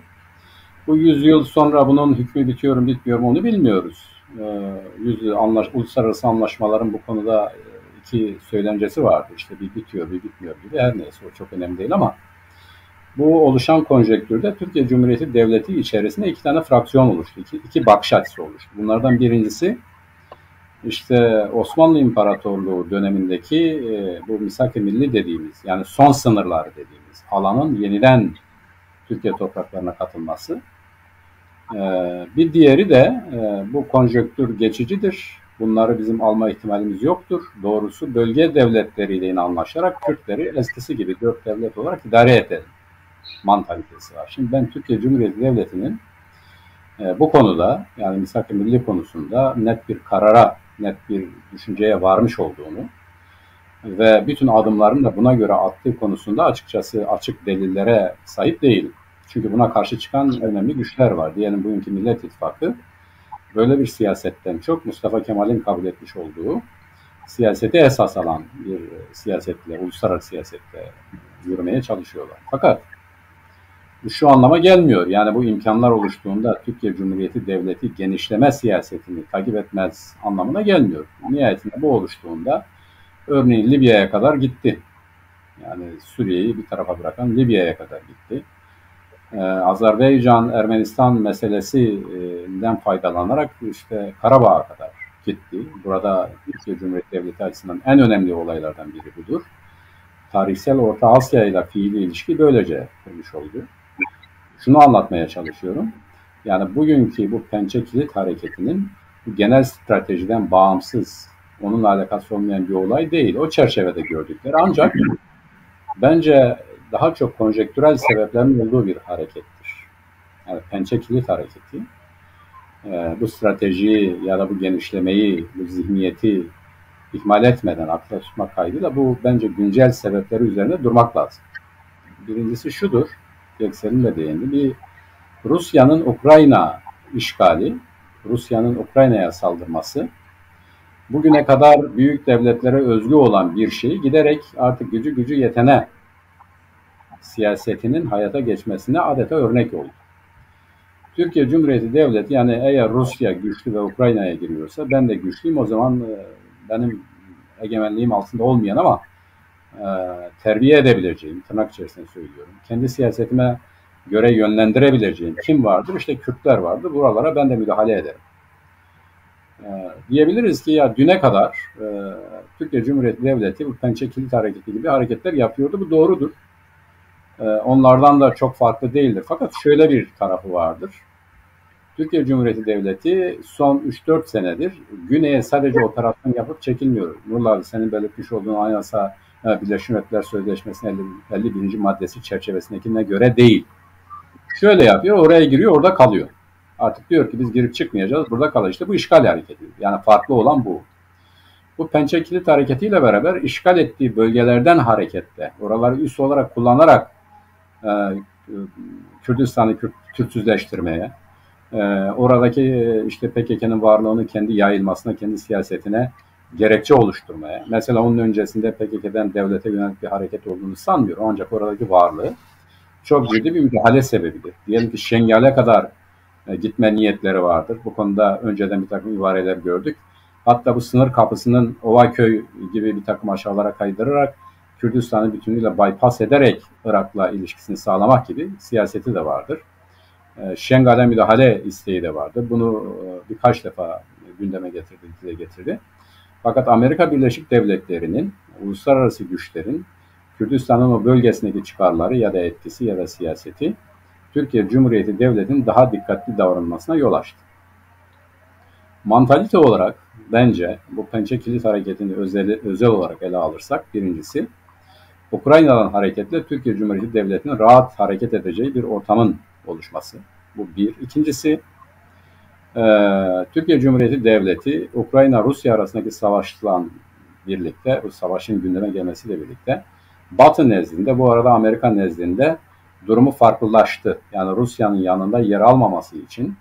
Bu 100 yıl sonra bunun hükmü bitiyor mu bitmiyor mu onu bilmiyoruz. Uluslararası anlaşmaların bu konuda iki söylencesi vardı. İşte bir bitiyor, bir bitmiyor gibi. Her neyse o çok önemli değil ama bu oluşan konjektürde Türkiye Cumhuriyeti Devleti içerisinde iki tane fraksiyon oluştu. İki bakış açısı oluştu. Bunlardan birincisi işte Osmanlı İmparatorluğu dönemindeki bu misak-ı milli dediğimiz, yani son sınırlar dediğimiz alanın yeniden Türkiye topraklarına katılması. Bir diğeri de bu konjonktür geçicidir. Bunları bizim alma ihtimalimiz yoktur. Doğrusu bölge devletleriyle yine anlaşarak Kürtleri eskisi gibi 4 devlet olarak idare edelim mantalitesi var. Şimdi ben Türkiye Cumhuriyeti Devleti'nin bu konuda, yani misak-ı milli konusunda net bir karara, net bir düşünceye varmış olduğunu ve bütün adımlarını da buna göre attığı konusunda açıkçası açık delillere sahip değilim. Çünkü buna karşı çıkan önemli güçler var. Diyelim bugünkü Millet İttifakı böyle bir siyasetten çok Mustafa Kemal'in kabul etmiş olduğu siyasete esas alan bir siyasetle, uluslararası siyasetle yürümeye çalışıyorlar. Fakat bu şu anlama gelmiyor. Yani bu imkanlar oluştuğunda Türkiye Cumhuriyeti Devleti genişleme siyasetini takip etmez anlamına gelmiyor. Nihayetinde bu oluştuğunda örneğin Libya'ya kadar gitti. Yani Suriye'yi bir tarafa bırakan Libya'ya kadar gitti. Azerbaycan-Ermenistan meselesinden faydalanarak işte Karabağ'a kadar gitti. Burada Türkiye Cumhuriyeti Devleti açısından en önemli olaylardan biri budur. Tarihsel Orta Asya ile fiili ilişki böylece kurmuş oldu. Şunu anlatmaya çalışıyorum. Yani bugünkü bu Pençe Kilit Hareketi'nin bu genel stratejiden bağımsız, onunla alakası olmayan bir olay değil. O çerçevede gördükleri. Ancak bence daha çok konjektürel sebeplerin olduğu bir harekettir. Yani Pençe Kilit Hareketi bu stratejiyi ya da bu genişlemeyi, bu zihniyeti ihmal etmeden akla tutmak kaydıyla bu bence güncel sebepleri üzerine durmak lazım. Birincisi şudur, Göksel'in de değindi. Bir Rusya'nın Ukrayna işgali, Rusya'nın Ukrayna'ya saldırması bugüne kadar büyük devletlere özgü olan bir şeyi giderek artık gücü yetene siyasetinin hayata geçmesine adeta örnek oldu. Türkiye Cumhuriyeti Devleti, yani eğer Rusya güçlü ve Ukrayna'ya giriyorsa ben de güçlüyüm, o zaman benim egemenliğim altında olmayan ama terbiye edebileceğim, tırnak içerisinde söylüyorum, kendi siyasetime göre yönlendirebileceğim kim vardır? İşte Kürtler vardır. Buralara ben de müdahale ederim. Diyebiliriz ki ya düne kadar Türkiye Cumhuriyeti Devleti bu Pençe Kilit Hareketi gibi hareketler yapıyordu. Bu doğrudur. Onlardan da çok farklı değildir. Fakat şöyle bir tarafı vardır. Türkiye Cumhuriyeti Devleti son 3-4 senedir güneye sadece operasyon yapıp çekilmiyor. Nurullah abi, senin belirtmiş olduğun Anayasa Birleşmiş Milletler Sözleşmesi'nin 51. maddesi çerçevesindekine göre değil. Şöyle yapıyor, oraya giriyor, orada kalıyor. Artık diyor ki biz girip çıkmayacağız, burada kalır. İşte bu işgal hareketi. Yani farklı olan bu. Bu Pençe Kilit Hareketi'yle beraber işgal ettiği bölgelerden hareketle, oraları üs olarak kullanarak Kürdistan'ı Kürtsüzleştirmeye, oradaki işte PKK'nın varlığını kendi yayılmasına, kendi siyasetine gerekçe oluşturmaya. Mesela onun öncesinde PKK'den devlete yönelik bir hareket olduğunu sanmıyorum. Ancak oradaki varlığı çok ciddi bir müdahale sebebidir. Diyelim ki Şengal'e kadar gitme niyetleri vardır. Bu konuda önceden bir takım ibareler gördük. Hatta bu sınır kapısının Ovaköy gibi bir takım aşağılara kaydırarak Kürdistan'ı bütünüyle bypass ederek Irak'la ilişkisini sağlamak gibi siyaseti de vardır. Şengal'e müdahale isteği de vardı. Bunu birkaç defa gündeme dile getirdi. Fakat Amerika Birleşik Devletleri'nin, uluslararası güçlerin Kürdistan'ın o bölgesindeki çıkarları ya da etkisi ya da siyaseti Türkiye Cumhuriyeti Devleti'nin daha dikkatli davranmasına yol açtı. Mantalite olarak bence bu Pençe Kilit Hareketi'ni özel olarak ele alırsak, birincisi Ukrayna'dan hareketle Türkiye Cumhuriyeti Devleti'nin rahat hareket edeceği bir ortamın oluşması. Bu bir. İkincisi, Türkiye Cumhuriyeti Devleti Ukrayna-Rusya arasındaki savaşla birlikte, bu savaşın gündeme gelmesiyle birlikte Batı nezdinde, bu arada Amerika nezdinde durumu farklılaştı. Yani Rusya'nın yanında yer almaması için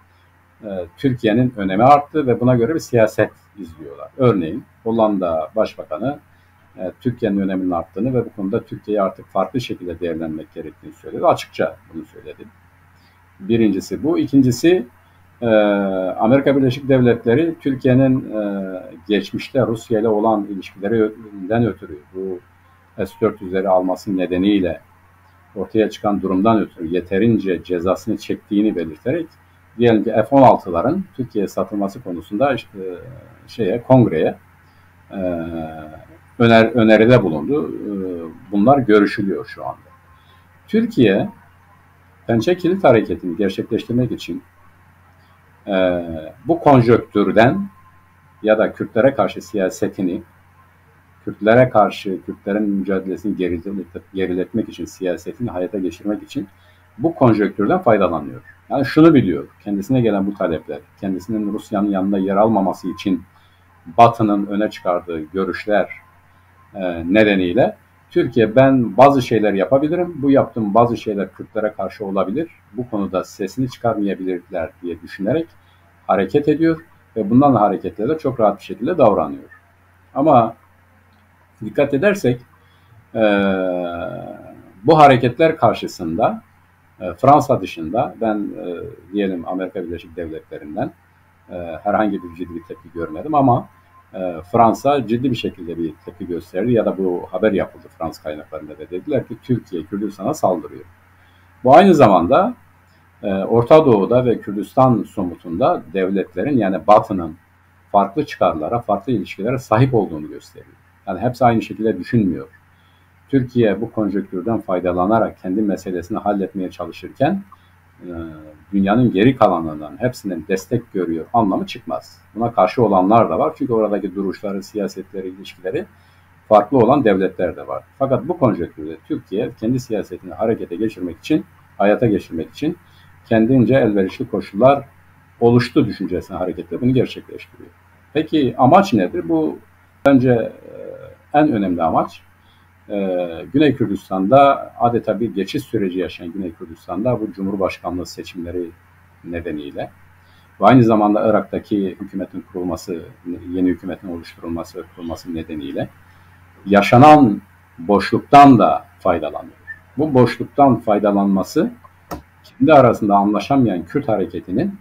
Türkiye'nin önemi arttı ve buna göre bir siyaset izliyorlar. Örneğin Hollanda Başbakanı Türkiye'nin öneminin arttığını ve bu konuda Türkiye'yi artık farklı şekilde değerlendirmek gerektiğini söyledi. Açıkça bunu söyledi. Birincisi bu. İkincisi Amerika Birleşik Devletleri Türkiye'nin geçmişte Rusya ile olan ilişkilerinden ötürü bu S-400'leri alması nedeniyle ortaya çıkan durumdan ötürü yeterince cezasını çektiğini belirterek diyelim ki F-16'ların Türkiye'ye satılması konusunda kongreye öneride bulundu. Bunlar görüşülüyor şu anda. Türkiye Pençe Kilit Hareketi'ni gerçekleştirmek için bu konjonktürden ya da Kürtlere karşı siyasetini, Kürtlere karşı Kürtlerin mücadelesini geriletmek için, siyasetini hayata geçirmek için bu konjonktürden faydalanıyor. Yani şunu biliyor, kendisine gelen bu talepler, kendisinin Rusya'nın yanında yer almaması için Batı'nın öne çıkardığı görüşler nedeniyle Türkiye ben bazı şeyler yapabilirim, bu yaptığım bazı şeyler Kürtlere karşı olabilir, bu konuda sesini çıkarmayabilirler diye düşünerek hareket ediyor ve bundan hareketle de çok rahat bir şekilde davranıyor. Ama dikkat edersek bu hareketler karşısında Fransa dışında ben diyelim Amerika Birleşik Devletleri'nden herhangi bir ciddi bir tepki görmedim ama Fransa ciddi bir şekilde bir tepki gösterdi ya da bu haber yapıldı Fransız kaynaklarında da dediler ki Türkiye Kürdistan'a saldırıyor. Bu aynı zamanda Orta Doğu'da ve Kürdistan somutunda devletlerin yani Batı'nın farklı çıkarlara, farklı ilişkilere sahip olduğunu gösteriyor. Yani hepsi aynı şekilde düşünmüyor. Türkiye bu konjonktürden faydalanarak kendi meselesini halletmeye çalışırken dünyanın geri kalanlarından hepsinden destek görüyor anlamı çıkmaz. Buna karşı olanlar da var. Çünkü oradaki duruşları, siyasetleri, ilişkileri farklı olan devletler de var. Fakat bu konjonktürde Türkiye kendi siyasetini harekete geçirmek için, hayata geçirmek için kendince elverişli koşullar oluştu düşüncesine hareketle bunu gerçekleştiriyor. Peki amaç nedir? Bu bence en önemli amaç Güney Kürdistan'da adeta bir geçiş süreci yaşayan Güney Kürdistan'da bu Cumhurbaşkanlığı seçimleri nedeniyle ve aynı zamanda Irak'taki hükümetin kurulması, yeni hükümetin oluşturulması ve kurulması nedeniyle yaşanan boşluktan da faydalanıyor. Bu boşluktan faydalanması kendi arasında anlaşamayan Kürt hareketinin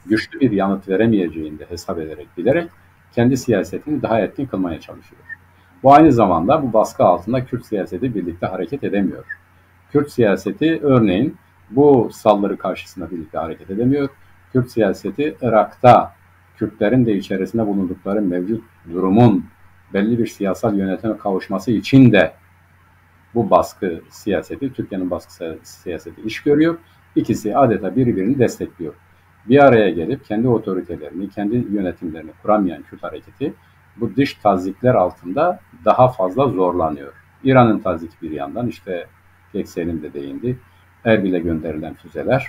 güçlü bir yanıt veremeyeceğini de hesap ederek, bilerek kendi siyasetini daha etkin kılmaya çalışıyor. Bu aynı zamanda bu baskı altında Kürt siyaseti birlikte hareket edemiyor. Kürt siyaseti örneğin bu saldırı karşısında birlikte hareket edemiyor. Kürt siyaseti Irak'ta Kürtlerin de içerisinde bulundukları mevcut durumun belli bir siyasal yönetime kavuşması için de bu baskı siyaseti, Türkiye'nin baskı siyaseti iş görüyor. İkisi adeta birbirini destekliyor. Bir araya gelip kendi otoritelerini, kendi yönetimlerini kuramayan Kürt hareketi bu dış tazikler altında daha fazla zorlanıyor. İran'ın taziki bir yandan işte Göksel'in de değindi. Erbil'e gönderilen füzeler,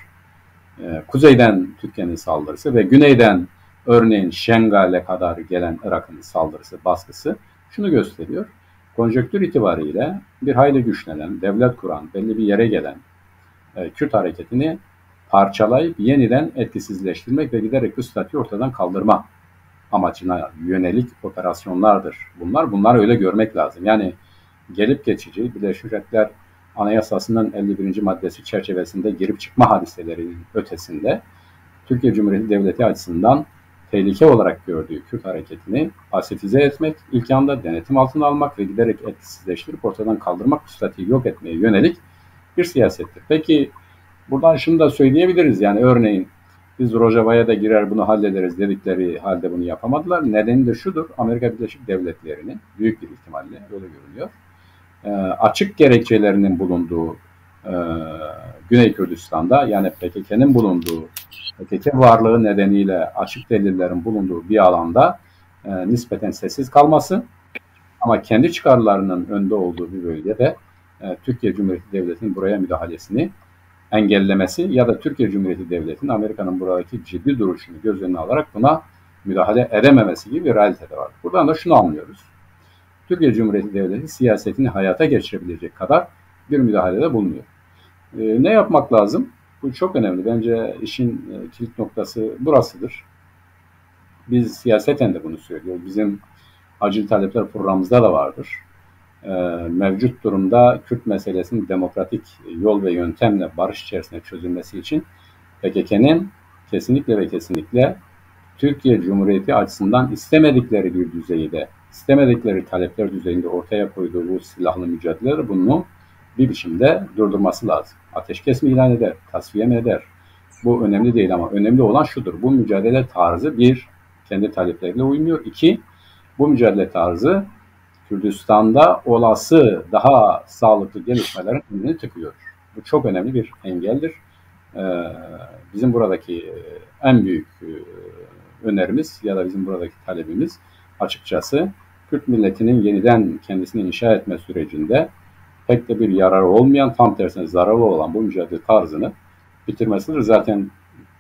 kuzeyden Türkiye'nin saldırısı ve güneyden örneğin Şengal'e kadar gelen Irak'ın saldırısı, baskısı şunu gösteriyor. Konjonktür itibariyle bir hayli güçlenen, devlet kuran, belli bir yere gelen Kürt hareketini parçalayıp yeniden etkisizleştirmek ve giderek bu statüyü ortadan kaldırma amacına yönelik operasyonlardır. Bunlar öyle görmek lazım. Yani gelip geçici Birleşmiş Milletler Anayasası'nın 51. maddesi çerçevesinde girip çıkma hadiselerinin ötesinde Türkiye Cumhuriyeti Devleti açısından tehlike olarak gördüğü Kürt hareketini pasifize etmek, ilk anda denetim altına almak ve giderek etkisizleştirip ortadan kaldırmak, bu statüyü yok etmeye yönelik bir siyasettir. Peki buradan şunu da söyleyebiliriz. Yani örneğin biz Rojava'ya da girer bunu hallederiz dedikleri halde bunu yapamadılar. Nedeni de şudur. Amerika Birleşik Devletleri'nin büyük bir ihtimalle öyle görünüyor. Açık gerekçelerinin bulunduğu Güney Kürdistan'da yani PKK'nın bulunduğu PKK varlığı nedeniyle açık delillerin bulunduğu bir alanda nispeten sessiz kalması ama kendi çıkarlarının önde olduğu bir bölgede Türkiye Cumhuriyeti Devleti'nin buraya müdahalesini engellemesi ya da Türkiye Cumhuriyeti Devleti'nin Amerika'nın buradaki ciddi duruşunu göz önüne alarak buna müdahale edememesi gibi bir realite de var. Buradan da şunu anlıyoruz. Türkiye Cumhuriyeti Devleti siyasetini hayata geçirebilecek kadar bir müdahalede bulunuyor. Ne yapmak lazım? Bu çok önemli. Bence işin kilit noktası burasıdır. Biz siyaseten de bunu söylüyoruz. Bizim acil talepler programımızda da vardır. Mevcut durumda Kürt meselesinin demokratik yol ve yöntemle barış içerisinde çözülmesi için PKK'nın kesinlikle ve kesinlikle Türkiye Cumhuriyeti açısından istemedikleri bir düzeyde, istemedikleri talepler düzeyinde ortaya koyduğu bu silahlı mücadeleleri bunu bir biçimde durdurması lazım. Ateşkes mi ilan eder, tasfiye mi eder? Bu önemli değil ama önemli olan şudur. Bu mücadele tarzı bir, kendi talepleriyle uymuyor. İki, bu mücadele tarzı Kürdistan'da olası daha sağlıklı gelişmelerin önünü tıkıyor. Bu çok önemli bir engeldir. Bizim buradaki en büyük önerimiz ya da bizim buradaki talebimiz açıkçası Kürt milletinin yeniden kendisini inşa etme sürecinde pek de bir yararı olmayan, tam tersine zararlı olan bu mücadele tarzını bitirmesidir. Zaten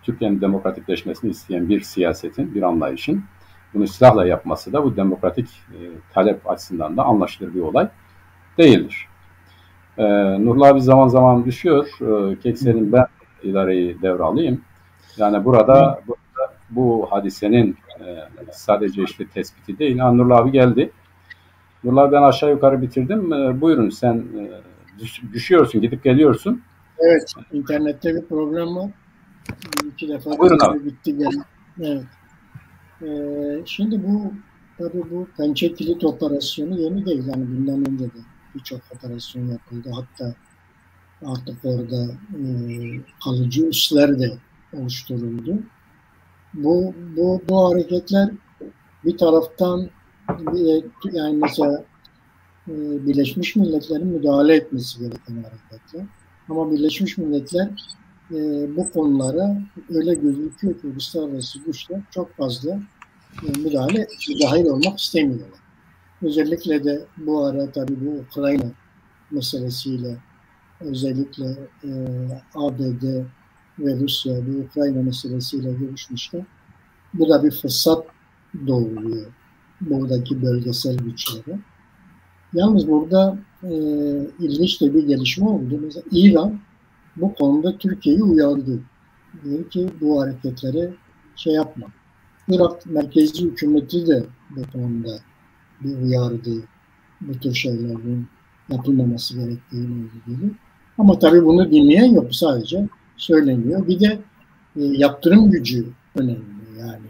Türkiye'nin demokratikleşmesini isteyen bir siyasetin, bir anlayışın bunu silahla yapması da bu demokratik talep açısından da anlaşılır bir olay değildir. Nurullah abi zaman zaman düşüyor. Keksel'in ben idareyi devralayım. Yani burada bu hadisenin sadece işte tespiti değil. Nurullah abi geldi. Nurullah abi ben aşağı yukarı bitirdim. Buyurun sen düşüyorsun, gidip geliyorsun. Evet, internette bir problem var. İki defa bitti geldi. Evet. Şimdi tabii bu Pençe Kilit operasyonu yeni değil. Yani bundan önce de birçok operasyon yapıldı. Hatta artık orada kalıcı üsler de oluşturuldu. Bu hareketler bir taraftan yani mesela Birleşmiş Milletler'in müdahale etmesi gereken hareketler. Ama Birleşmiş Milletler bu konulara öyle gözüküyor ki uluslararası güçler çok fazla müdahil olmak istemiyorlar. Özellikle de bu ara tabii bu Ukrayna meselesiyle özellikle ABD ve Rusya bu Ukrayna meselesiyle görüşmüşler. Bu da bir fırsat doğuruyor buradaki bölgesel güçlere. Yalnız burada ilginç de bir gelişme oldu. Mesela İran bu konuda Türkiye'yi uyardı. Diyor ki bu hareketlere şey yapma. Irak merkezi hükümeti de bu konuda bir uyardı. Bu tür şeylerin yapılmaması gerektiğini ilgili. Ama tabii bunu dinleyen yok. Sadece söyleniyor. Bir de yaptırım gücü önemli. Yani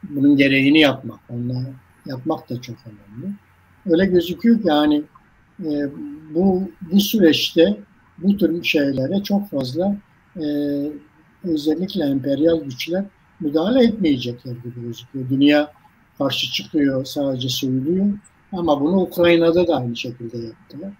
bunun gereğini yapmak. Onları yapmak da çok önemli. Öyle gözüküyor ki yani bu süreçte bu tür şeylere çok fazla özellikle emperyal güçler müdahale etmeyecekler gibi gözüküyor. Dünya karşı çıkıyor, sadece söylüyor. Ama bunu Ukrayna'da da aynı şekilde yaptılar.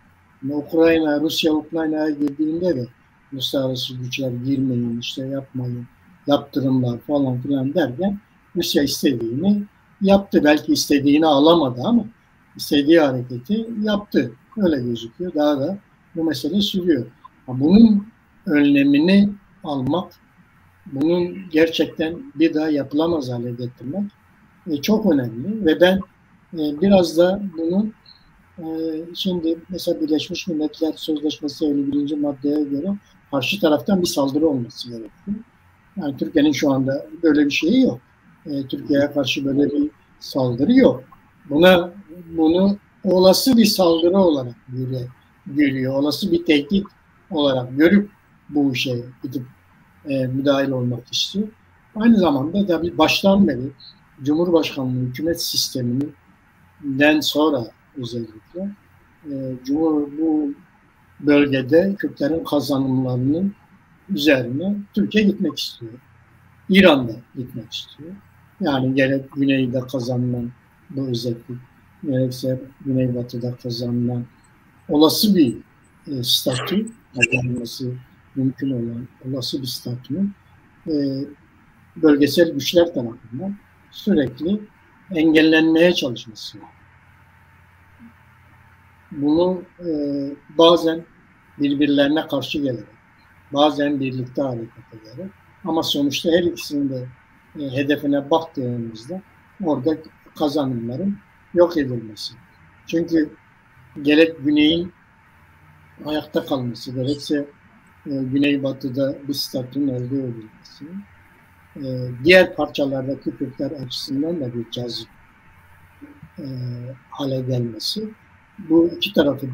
Rusya Ukrayna'ya girdiğinde de uluslararası güçler girmeyin, işte yapmayın, yaptırımlar falan filan derken Rusya istediğini yaptı. Belki istediğini alamadı ama istediği hareketi yaptı. Öyle gözüküyor. Daha da bu mesele sürüyor. Bunun önlemini almak, bunun gerçekten bir daha yapılamaz hale getirmek çok önemli ve ben biraz da bunun şimdi mesela Birleşmiş Milletler Sözleşmesi 51. maddeye göre karşı taraftan bir saldırı olması gerekiyor. Yani Türkiye'nin şu anda böyle bir şeyi yok. Türkiye'ye karşı böyle bir saldırı yok. Bunu olası bir saldırı olarak görüyor. Olası bir tehdit olarak görüp bu işe gidip müdahil olmak istiyor. Aynı zamanda tabii baştan beri Cumhurbaşkanlığı hükümet sisteminden sonra özellikle bu bölgede Kürtlerin kazanımlarının üzerine Türkiye gitmek istiyor. İran'da gitmek istiyor. Yani gerek güneyde kazanılan bu özellik, gerekse güneybatıda kazanılan olası bir statü, kazanılması mümkün olan olası bir statünün bölgesel güçler tarafından sürekli engellenmeye çalışması. Bunu bazen birbirlerine karşı gelerek, bazen birlikte hareket ederek ama sonuçta her ikisinin de hedefine baktığımızda orada kazanımların yok edilmesi. Çünkü gerek Güney'in ayakta kalması, gerekse Güneybatı'da bir statünün elde edilmesi, diğer parçalardaki Kürtler açısından da bir cazip hale gelmesi, bu iki tarafı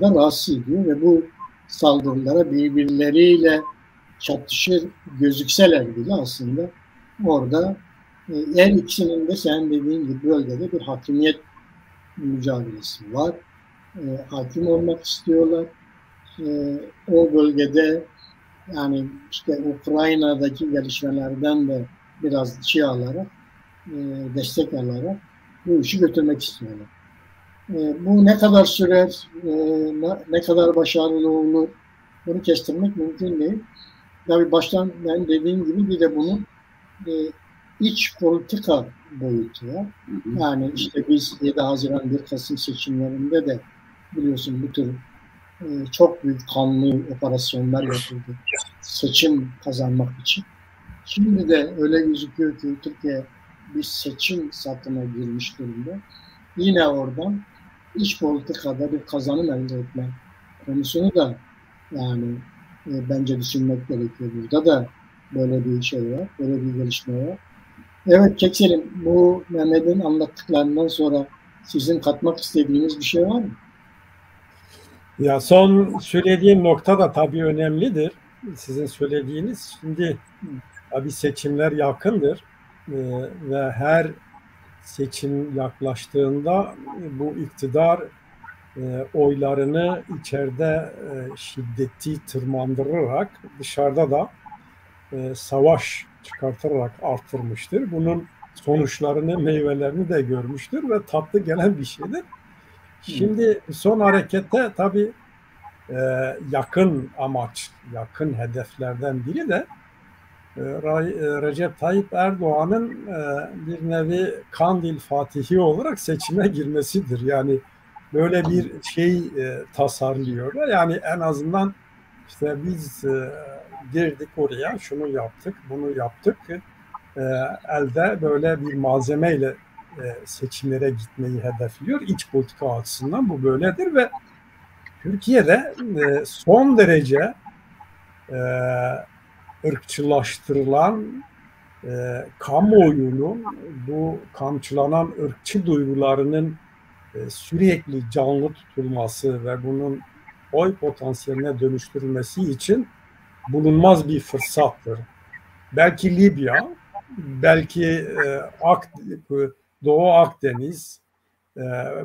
da rahatsız ediyor ve bu saldırılara birbirleriyle çatışır gözükseler bile aslında orada her ikisinin de senin dediğin gibi bölgede bir hakimiyet mücadelesi var. Hakim olmak istiyorlar. O bölgede yani işte Ukrayna'daki gelişmelerden de biraz şey alarak, destek alarak bu işi götürmek istiyorlar. Bu ne kadar sürer, ne kadar başarılı olur bunu kestirmek mümkün değil. Tabii baştan ben dediğim gibi bir de bunun iç politika boyutu var. Yani işte biz 7 Haziran 1 Kasım seçimlerinde de biliyorsun bu tür çok büyük kanlı operasyonlar yapıldı seçim kazanmak için. Şimdi de öyle gözüküyor ki Türkiye bir seçim satına girmiş durumda. Yine oradan iç politikada bir kazanım elde etme konusunu da yani bence düşünmek gerekiyor. Burada da böyle bir şey var, böyle bir gelişme var. Evet Kekselim, bu Mehmet'in anlattıklarından sonra sizin katmak istediğiniz bir şey var mı? Ya son söylediğim nokta da tabii önemlidir. Sizin söylediğiniz. Şimdi tabii seçimler yakındır ve her seçim yaklaştığında bu iktidar oylarını içeride şiddeti tırmandırarak dışarıda da savaş çıkartarak artırmıştır. Bunun sonuçlarını, meyvelerini de görmüştür ve tatlı gelen bir şeydir. Şimdi son harekette tabii yakın amaç, yakın hedeflerden biri de Recep Tayyip Erdoğan'ın bir nevi Kandil Fatihi olarak seçime girmesidir. Yani böyle bir şey tasarlıyorlar. Yani en azından işte biz girdik oraya, şunu yaptık, bunu yaptık. Elde böyle bir malzemeyle seçimlere gitmeyi hedefliyor. İç politika açısından bu böyledir ve Türkiye'de son derece ırkçılaştırılan kamuoyunun bu kamçılanan ırkçı duygularının sürekli canlı tutulması ve bunun oy potansiyeline dönüştürülmesi için bulunmaz bir fırsattır. Belki Libya, belki Doğu Akdeniz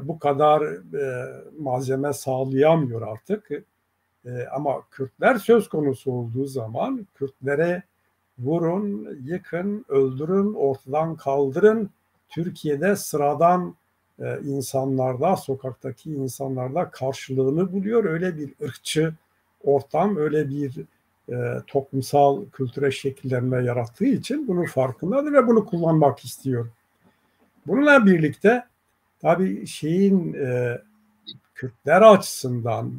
bu kadar malzeme sağlayamıyor artık. Ama Kürtler söz konusu olduğu zaman Kürtlere vurun, yıkın, öldürün, ortadan kaldırın. Türkiye'de sıradan insanlarda, sokaktaki insanlarda karşılığını buluyor. Öyle bir ırkçı ortam, öyle bir toplumsal kültüre şekillenme yarattığı için bunun farkındadır ve bunu kullanmak istiyor. Bununla birlikte tabii Kürtler açısından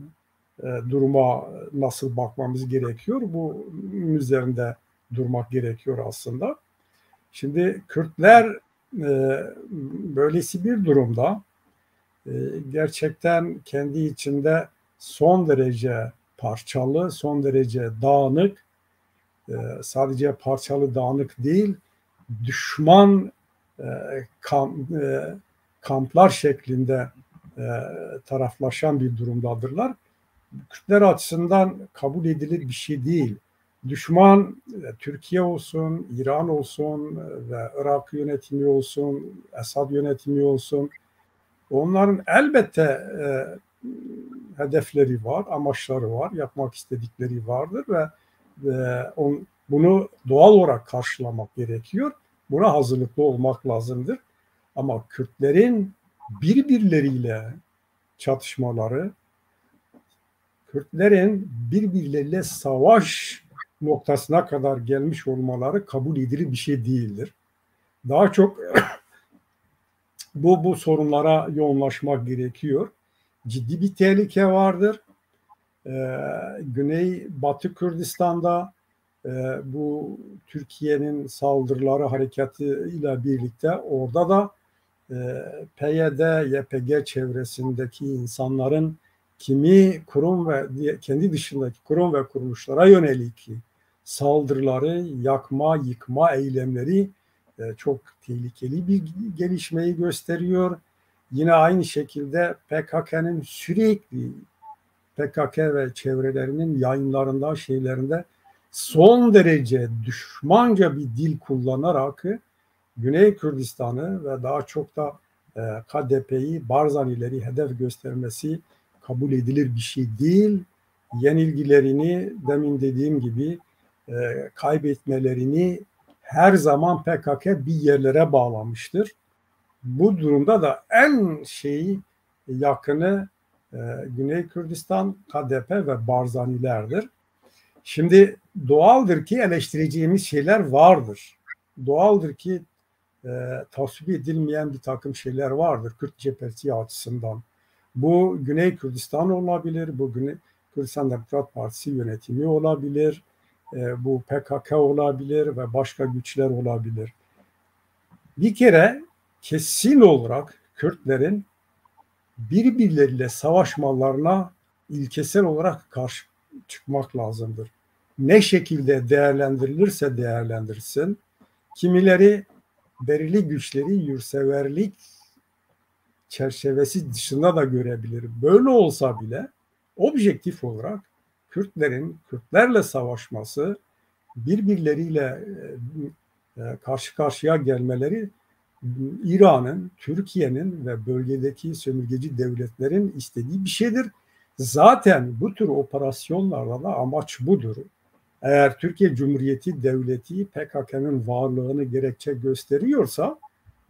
duruma nasıl bakmamız gerekiyor? Bu üzerinde durmak gerekiyor aslında. Şimdi Kürtler böylesi bir durumda gerçekten kendi içinde son derece parçalı, son derece dağınık, sadece parçalı dağınık değil, düşman kamplar şeklinde taraflaşan bir durumdadırlar. Kürtler açısından kabul edilir bir şey değil. Düşman Türkiye olsun, İran olsun ve Irak yönetimi olsun, Esad yönetimi olsun. Onların elbette hedefleri var, amaçları var, yapmak istedikleri vardır ve bunu doğal olarak karşılamak gerekiyor. Buna hazırlıklı olmak lazımdır. Ama Kürtlerin birbirleriyle çatışmaları, Kürtlerin birbirleriyle savaş noktasına kadar gelmiş olmaları kabul edilir bir şey değildir. Daha çok bu sorunlara yoğunlaşmak gerekiyor. Ciddi bir tehlike vardır. Güney Batı Kürdistan'da bu Türkiye'nin saldırıları hareketiyle birlikte orada da PYD, YPG çevresindeki insanların kimi kurum ve kendi dışındaki kurum ve kuruluşlara yönelik saldırıları, yakma, yıkma eylemleri çok tehlikeli bir gelişmeyi gösteriyor. Yine aynı şekilde PKK'nın sürekli PKK ve çevrelerinin yayınlarında, şeylerinde son derece düşmanca bir dil kullanarak Güney Kürdistan'ı ve daha çok da KDP'yi, Barzanileri hedef göstermesi kabul edilir bir şey değil. Yenilgilerini demin dediğim gibi kaybetmelerini her zaman PKK bir yerlere bağlamıştır. Bu durumda da en yakını Güney Kürdistan, KDP ve Barzanilerdir. Şimdi doğaldır ki eleştireceğimiz şeyler vardır. Doğaldır ki tasvip edilmeyen bir takım şeyler vardır Kürt cephesi açısından. Bu Güney Kürdistan olabilir, bu Güney Kürdistan Demokrat Partisi yönetimi olabilir, bu PKK olabilir ve başka güçler olabilir. Bir kere kesin olarak Kürtlerin birbirleriyle savaşmalarına ilkesel olarak karşı çıkmak lazımdır. Ne şekilde değerlendirilirse değerlendirsin, kimileri belirli güçleri yurtseverlik çerçevesi dışında da görebilir. Böyle olsa bile objektif olarak Kürtlerle savaşması, birbirleriyle karşı karşıya gelmeleri İran'ın, Türkiye'nin ve bölgedeki sömürgeci devletlerin istediği bir şeydir. Zaten bu tür operasyonlarda da amaç budur. Eğer Türkiye Cumhuriyeti Devleti PKK'nın varlığını gerekçe gösteriyorsa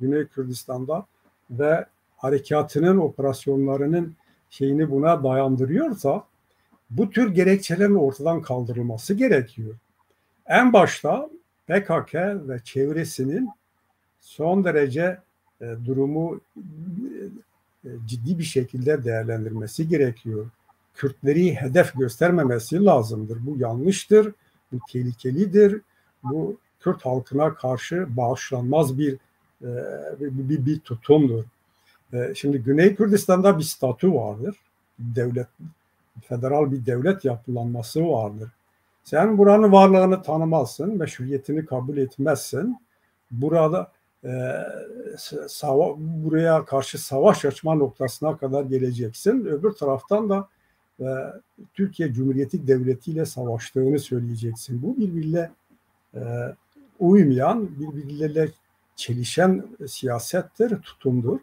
Güney Kürdistan'da ve harekatının operasyonlarının buna dayandırıyorsa bu tür gerekçelerin ortadan kaldırılması gerekiyor. En başta PKK ve çevresinin son derece durumu ciddi bir şekilde değerlendirmesi gerekiyor. Kürtleri hedef göstermemesi lazımdır. Bu yanlıştır, bu tehlikelidir. Bu Kürt halkına karşı bağışlanmaz bir tutumdur. Şimdi Güney Kürdistan'da bir statü vardır. Federal bir devlet yapılanması vardır. Sen buranın varlığını tanımazsın, meşruiyetini kabul etmezsin. Buraya karşı savaş açma noktasına kadar geleceksin. Öbür taraftan da Türkiye Cumhuriyeti Devleti ile savaştığını söyleyeceksin. Bu birbiriyle uymayan, birbirleriyle çelişen siyasettir, tutumdur.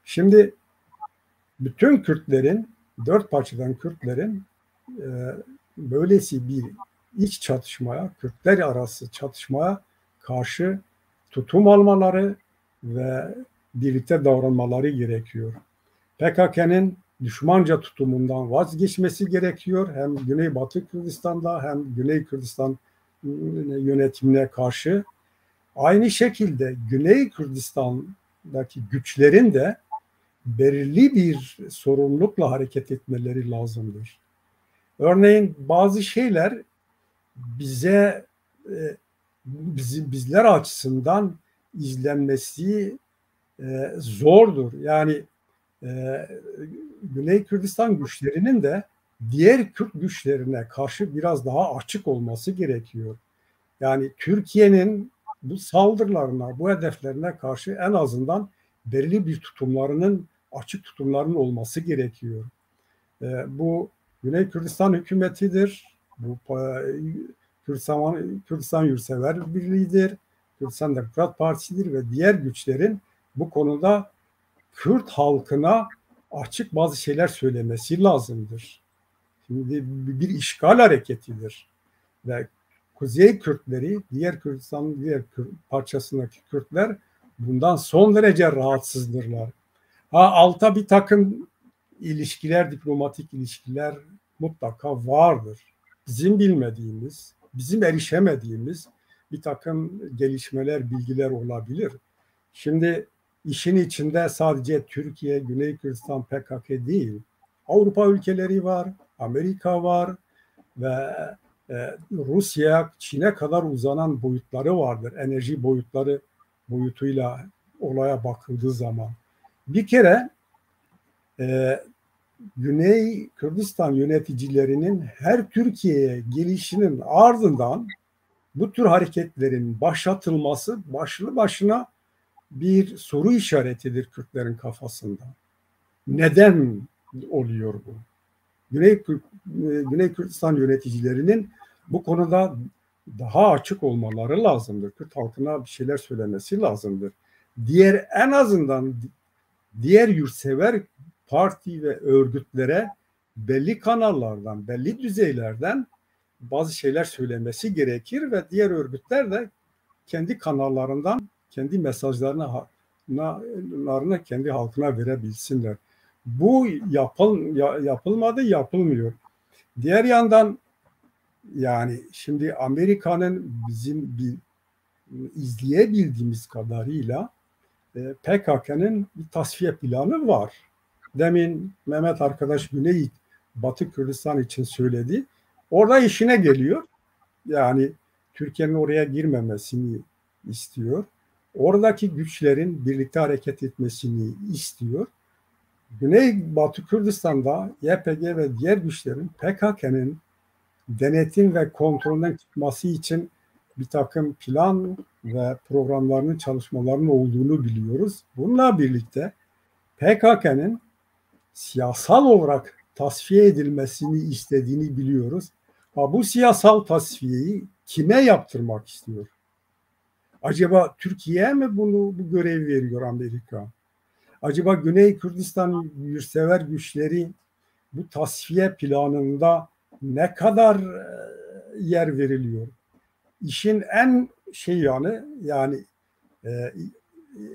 Şimdi bütün Kürtlerin, dört parçadan Kürtlerin böylesi bir iç çatışmaya, Kürtler arası çatışmaya karşı tutum almaları ve birlikte davranmaları gerekiyor. PKK'nın düşmanca tutumundan vazgeçmesi gerekiyor. Hem Güneybatı Kürdistan'da hem Güney Kürdistan yönetimine karşı. Aynı şekilde Güney Kürdistan'daki güçlerin de belirli bir sorumlulukla hareket etmeleri lazımdır. Örneğin bazı şeyler bizler açısından izlenmesi zordur. Yani Güney Kürdistan güçlerinin de diğer Kürt güçlerine karşı biraz daha açık olması gerekiyor. Yani Türkiye'nin bu saldırılarına, bu hedeflerine karşı en azından belirli bir açık tutumlarının olması gerekiyor. Bu Güney Kürdistan hükümetidir, bu Kürdistan Yurtsever Birliği'dir, Kürdistan Demokrat Partisi'dir ve diğer güçlerin bu konuda Kürt halkına açık bazı şeyler söylemesi lazımdır. Şimdi bir işgal hareketidir ve Kuzey Kürtleri, diğer Kürdistan'ın diğer parçasındaki Kürtler bundan son derece rahatsızdırlar. Altta bir takım ilişkiler, diplomatik ilişkiler mutlaka vardır. Bizim bilmediğimiz, bizim erişemediğimiz bir takım gelişmeler, bilgiler olabilir. Şimdi işin içinde sadece Türkiye, Güney Kürdistan, PKK değil, Avrupa ülkeleri var, Amerika var ve Rusya, Çin'e kadar uzanan boyutları vardır. Enerji boyutuyla olaya bakıldığı zaman. Bir kere Güney Kürdistan yöneticilerinin her Türkiye'ye gelişinin ardından bu tür hareketlerin başlatılması başlı başına bir soru işaretidir Kürtlerin kafasında. Neden oluyor bu? Güney Kürdistan yöneticilerinin bu konuda daha açık olmaları lazımdır. Kürt halkına bir şeyler söylemesi lazımdır. En azından diğer yurtsever parti ve örgütlere belli kanallardan, belli düzeylerden bazı şeyler söylemesi gerekir ve diğer örgütler de kendi kanallarından kendi mesajlarını kendi halkına verebilsinler. Bu yapılmadı, yapılmıyor. Diğer yandan yani şimdi Amerika'nın bizim izleyebildiğimiz kadarıyla PKK'nın bir tasfiye planı var. Demin Mehmet arkadaş Güney Batı Kürdistan için söyledi. Orada işine geliyor. Yani Türkiye'nin oraya girmemesini istiyor. Oradaki güçlerin birlikte hareket etmesini istiyor. Güney Batı Kürdistan'da YPG ve diğer güçlerin PKK'nın denetim ve kontrolden çıkması için bir takım plan ve programlarının, çalışmalarının olduğunu biliyoruz. Bununla birlikte PKK'nın siyasal olarak tasfiye edilmesini istediğini biliyoruz. Bu siyasal tasfiyeyi kime yaptırmak istiyor? Acaba Türkiye mi bu görevi veriyor Amerika? Acaba Güney Kürdistan yurtsever güçleri bu tasfiye planında ne kadar yer veriliyor? İşin en yani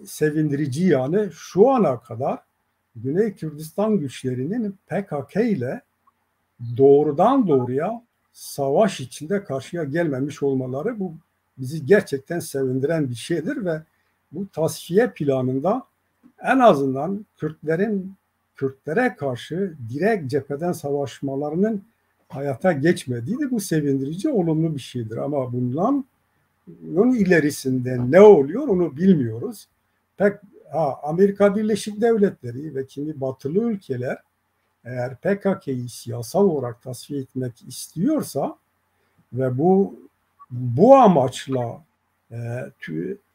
sevindirici yanı şu ana kadar Güney Kürdistan güçlerinin PKK ile doğrudan doğruya savaş içinde karşıya gelmemiş olmaları bu bizi gerçekten sevindiren bir şeydir ve bu tasfiye planında en azından Kürtlere karşı direkt cepheden savaşmalarının hayata geçmediği de bu sevindirici, olumlu bir şeydir. Ama bunun ilerisinde ne oluyor onu bilmiyoruz. Amerika Birleşik Devletleri ve kimi batılı ülkeler eğer PKK'yı siyasal olarak tasfiye etmek istiyorsa ve bu amaçla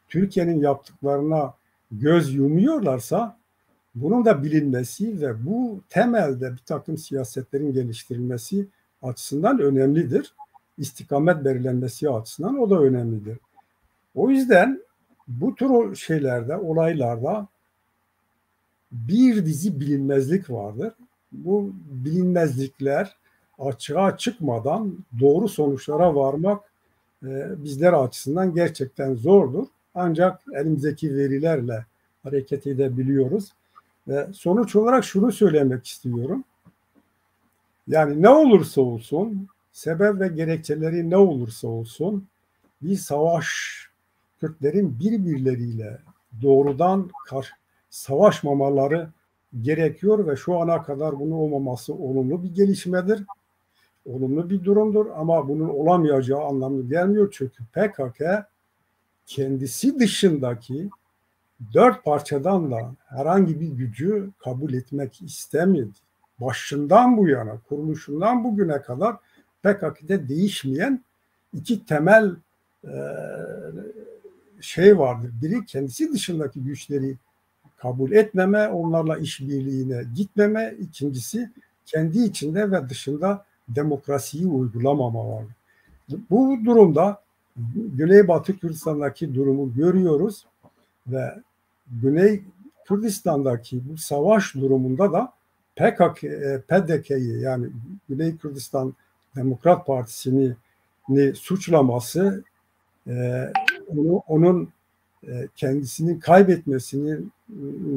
Türkiye'nin yaptıklarına göz yumuyorlarsa bunun da bilinmesi ve bu temelde bir takım siyasetlerin geliştirilmesi açısından önemlidir. İstikamet belirlenmesi açısından o da önemlidir. O yüzden bu tür şeylerde, olaylarda bir dizi bilinmezlik vardır. Bu bilinmezlikler açığa çıkmadan doğru sonuçlara varmak bizler açısından gerçekten zordur. Ancak elimizdeki verilerle hareket edebiliyoruz. Ve sonuç olarak şunu söylemek istiyorum. Yani ne olursa olsun, sebep ve gerekçeleri ne olursa olsun bir savaş, Kürtlerin birbirleriyle doğrudan savaşmamaları gerekiyor ve şu ana kadar bunun olmaması olumlu bir gelişmedir. Olumlu bir durumdur ama bunun olamayacağı anlamına gelmiyor. Çünkü PKK kendisi dışındaki 4 parçadan da herhangi bir gücü kabul etmek istemedi. Başından bu yana, kuruluşundan bugüne kadar PKK'da değişmeyen 2 temel şey vardır. Biri kendisi dışındaki güçleri kabul etmeme, onlarla işbirliğine gitmeme. İkincisi kendi içinde ve dışında demokrasiyi uygulamama var. Bu durumda Güneybatı Kürdistan'daki durumu görüyoruz ve Güney Kürdistan'daki bu savaş durumunda da PDK'yi yani Güney Kürdistan Demokrat Partisi'ni suçlaması onun kendisinin kaybetmesinin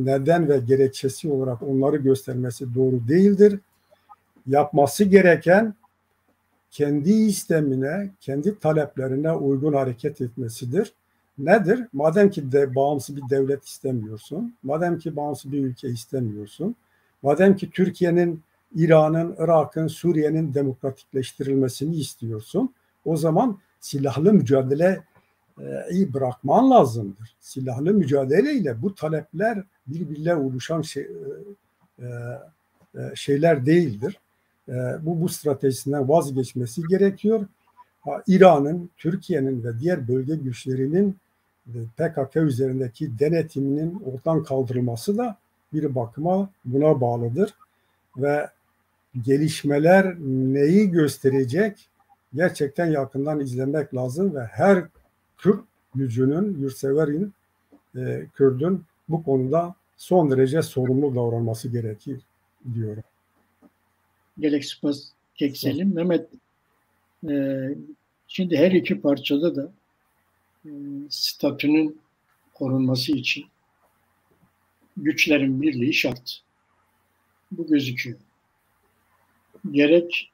neden ve gerekçesi olarak onları göstermesi doğru değildir. Yapması gereken kendi istemine, kendi taleplerine uygun hareket etmesidir. Nedir? Madem ki bağımsız bir devlet istemiyorsun, madem ki bağımsız bir ülke istemiyorsun, madem ki Türkiye'nin, İran'ın, Irak'ın, Suriye'nin demokratikleştirilmesini istiyorsun, o zaman silahlı mücadele iyi bırakman lazımdır. Silahlı mücadeleyle bu talepler birbiriyle oluşan şeyler değildir. Bu stratejisinden vazgeçmesi gerekiyor. İran'ın, Türkiye'nin ve diğer bölge güçlerinin PKK üzerindeki denetiminin ortadan kaldırılması da bir bakıma buna bağlıdır. Ve gelişmeler neyi gösterecek gerçekten yakından izlemek lazım ve her Kürt gücünün, yurtseverin, Kürt'ün bu konuda son derece sorumlu davranması gerekir diyorum. Gelek spas Kekselim. Mehmet, şimdi her iki parçada da statünün korunması için güçlerin birliği şart. Bu gözüküyor. Gerek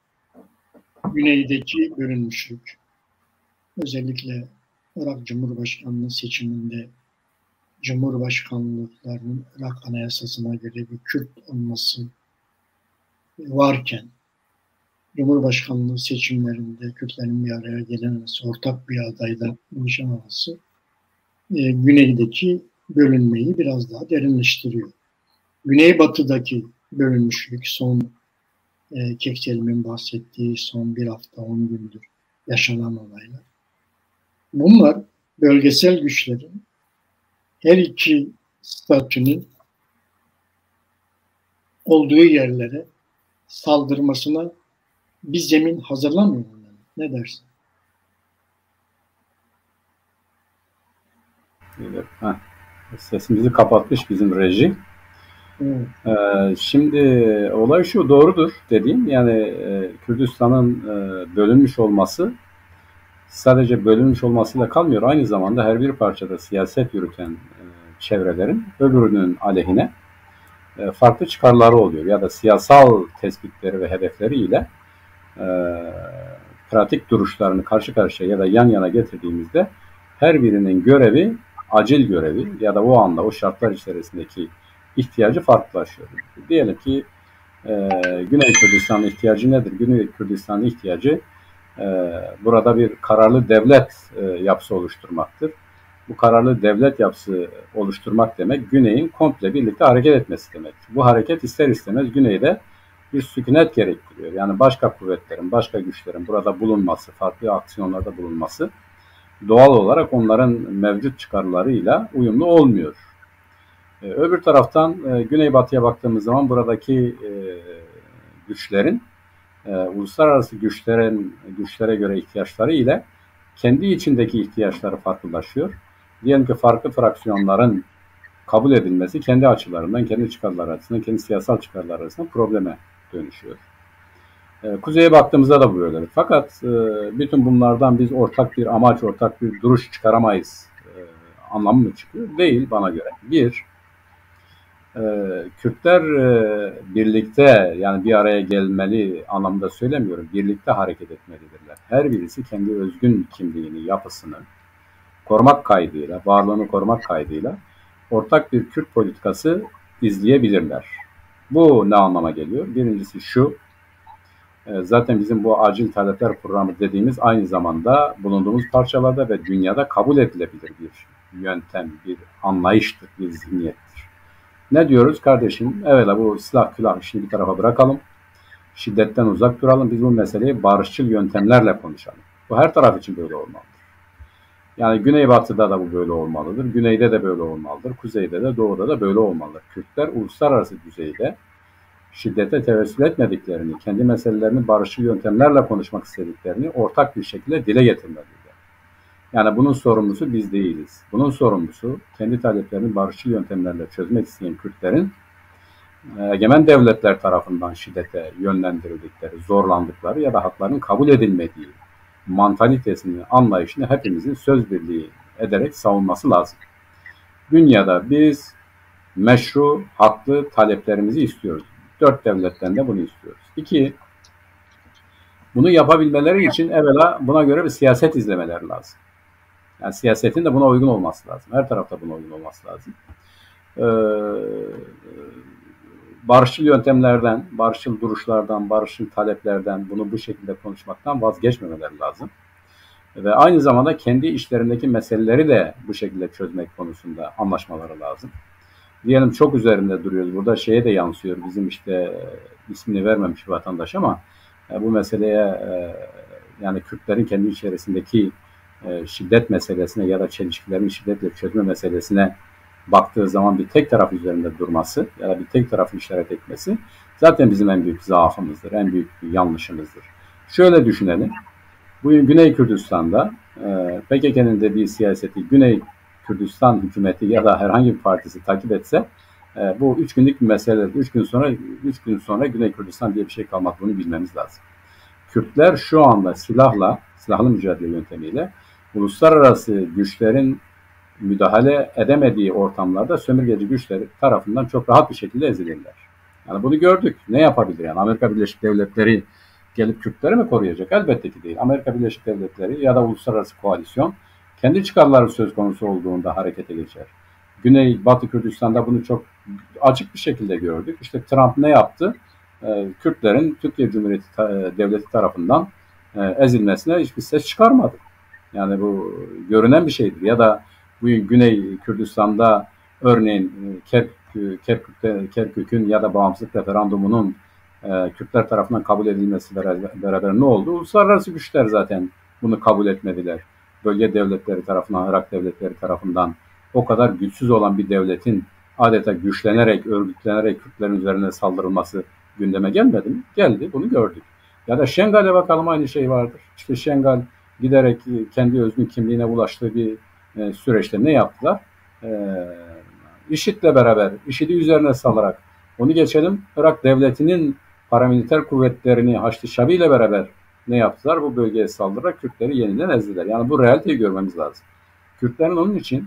güneydeki bölünmüşlük, özellikle Irak Cumhurbaşkanlığı seçiminde Cumhurbaşkanlıklarının Irak Anayasası'na göre bir Kürt olması varken Cumhurbaşkanlığı seçimlerinde Kürtlerin bir araya gelememesi, ortak bir adayla buluşamaması güneydeki bölünmeyi biraz daha derinleştiriyor. Güneybatıdaki bölünmüşlük son Kekselim'in bahsettiği son bir hafta 10 gündür yaşanan olaylar. Bunlar bölgesel güçlerin her iki statünün olduğu yerlere saldırmasına bir zemin hazırlamıyor mu? Ne dersin? Sesimizi kapatmış bizim reji. Şimdi olay şu, doğrudur dediğim, yani Kürdistan'ın bölünmüş olması sadece bölünmüş olmasıyla kalmıyor. Aynı zamanda her bir parçada siyaset yürüten çevrelerin öbürünün aleyhine farklı çıkarları oluyor ya da siyasal tespitleri ve hedefleriyle pratik duruşlarını karşı karşıya ya da yan yana getirdiğimizde her birinin görevi, acil görevi ya da o anda o şartlar içerisindeki ihtiyacı farklılaşıyor. Diyelim ki Güney Kürdistan'ın ihtiyacı nedir? Güney Kürdistan'ın ihtiyacı burada bir kararlı devlet yapısı oluşturmaktır. Bu kararlı devlet yapısı oluşturmak demek, Güney'in komple birlikte hareket etmesi demek. Bu hareket ister istemez Güney'de bir sükunet gerektiriyor. Yani başka kuvvetlerin, başka güçlerin burada bulunması, farklı aksiyonlarda bulunması doğal olarak onların mevcut çıkarlarıyla uyumlu olmuyor. Öbür taraftan Güneybatı'ya baktığımız zaman buradaki güçlerin uluslararası güçlere göre ihtiyaçları ile kendi içindeki ihtiyaçları farklılaşıyor. Diyelim ki farklı fraksiyonların kabul edilmesi kendi açılarından, kendi çıkarları açısından, kendi siyasal çıkarları açısından probleme dönüşüyor. Kuzeye baktığımızda da bu böyle. Fakat bütün bunlardan biz ortak bir amaç, ortak bir duruş çıkaramayız anlamı mı çıkıyor? Değil bana göre. Kürtler birlikte, yani bir araya gelmeli anlamda söylemiyorum. Birlikte hareket etmelidirler. Her birisi kendi özgün kimliğini, yapısını korumak kaydıyla, varlığını korumak kaydıyla ortak bir Kürt politikası izleyebilirler. Bu ne anlama geliyor? Birincisi şu, zaten bizim bu acil talepler programı dediğimiz aynı zamanda bulunduğumuz parçalarda ve dünyada kabul edilebilir bir yöntem, bir anlayıştır, bir zihniyettir. Ne diyoruz kardeşim? Evet, bu silah külah işini bir tarafa bırakalım. Şiddetten uzak duralım. Biz bu meseleyi barışçıl yöntemlerle konuşalım. Bu her taraf için böyle olmalıdır. Yani Güneybatı'da da bu böyle olmalıdır. Güneyde de böyle olmalıdır. Kuzeyde de, doğuda da böyle olmalıdır. Kürtler uluslararası düzeyde şiddete tevessül etmediklerini, kendi meselelerini barışçıl yöntemlerle konuşmak istediklerini ortak bir şekilde dile getirmelidir. Yani bunun sorumlusu biz değiliz. Bunun sorumlusu kendi taleplerini barışçıl yöntemlerle çözmek isteyen Kürtlerin egemen devletler tarafından şiddete yönlendirildikleri, zorlandıkları ya da haklarının kabul edilmediği mantalitesini, anlayışını hepimizin söz birliği ederek savunması lazım. Dünyada biz meşru, haklı taleplerimizi istiyoruz. 4 devletten de bunu istiyoruz. 2, bunu yapabilmeleri için evvela buna göre bir siyaset izlemeleri lazım. Yani siyasetin de buna uygun olması lazım. Her tarafta buna uygun olması lazım. Barışçıl yöntemlerden, barışçıl duruşlardan, barışçıl taleplerden, bunu bu şekilde konuşmaktan vazgeçmemeleri lazım. ve aynı zamanda kendi işlerindeki meseleleri de bu şekilde çözmek konusunda anlaşmaları lazım. Diyelim çok üzerinde duruyoruz. Burada şeye de yansıyor. Bizim işte ismini vermemiş vatandaş ama bu meseleye yani Kürtlerin kendi içerisindeki şiddet meselesine ya da çelişkilerin şiddetle çözme meselesine baktığı zaman bir tek taraf üzerinde durması ya da bir tek tarafı işaret etmesi zaten bizim en büyük zaafımızdır, en büyük yanlışımızdır. Şöyle düşünelim. Bugün Güney Kürdistan'da PKK'nın dediği siyaseti Güney Kürdistan hükümeti ya da herhangi bir partisi takip etse bu 3 günlük bir mesele. 3 gün sonra Güney Kürdistan diye bir şey kalmak, bunu bilmemiz lazım. Kürtler şu anda silahlı mücadele yöntemiyle uluslararası güçlerin müdahale edemediği ortamlarda sömürgeci güçler tarafından çok rahat bir şekilde ezilirler. Yani bunu gördük. Ne yapabilir yani? Amerika Birleşik Devletleri gelip Kürtleri mi koruyacak? Elbette ki değil. Amerika Birleşik Devletleri ya da uluslararası koalisyon kendi çıkarları söz konusu olduğunda harekete geçer. Batı Kürdistan'da bunu çok açık bir şekilde gördük. İşte Trump ne yaptı? Kürtlerin Türkiye Cumhuriyeti Devleti tarafından ezilmesine hiçbir ses çıkarmadı. Yani bu görünen bir şeydir. Ya da bugün Güney Kürdistan'da örneğin Kerkük'ün ya da bağımsızlık referandumunun Kürtler tarafından kabul edilmesi beraber ne oldu? Uluslararası güçler zaten bunu kabul etmediler. Bölge devletleri tarafından, Irak devletleri tarafından o kadar güçsüz olan bir devletin adeta güçlenerek, örgütlenerek Kürtlerin üzerine saldırılması gündeme gelmedi mi? Geldi, bunu gördük. Ya da Şengal'e bakalım, aynı şey vardır. İşte Şengal giderek kendi özgün kimliğine ulaştığı bir süreçte ne yaptılar? IŞİD'le beraber, IŞİD'i üzerine salarak, onu geçelim, Irak devletinin paramiliter kuvvetlerini Haçlı Şabi ile beraber ne yaptılar? Bu bölgeye saldırarak Kürtleri yeniden ezdiler. Yani bu realiteyi görmemiz lazım. Kürtlerin onun için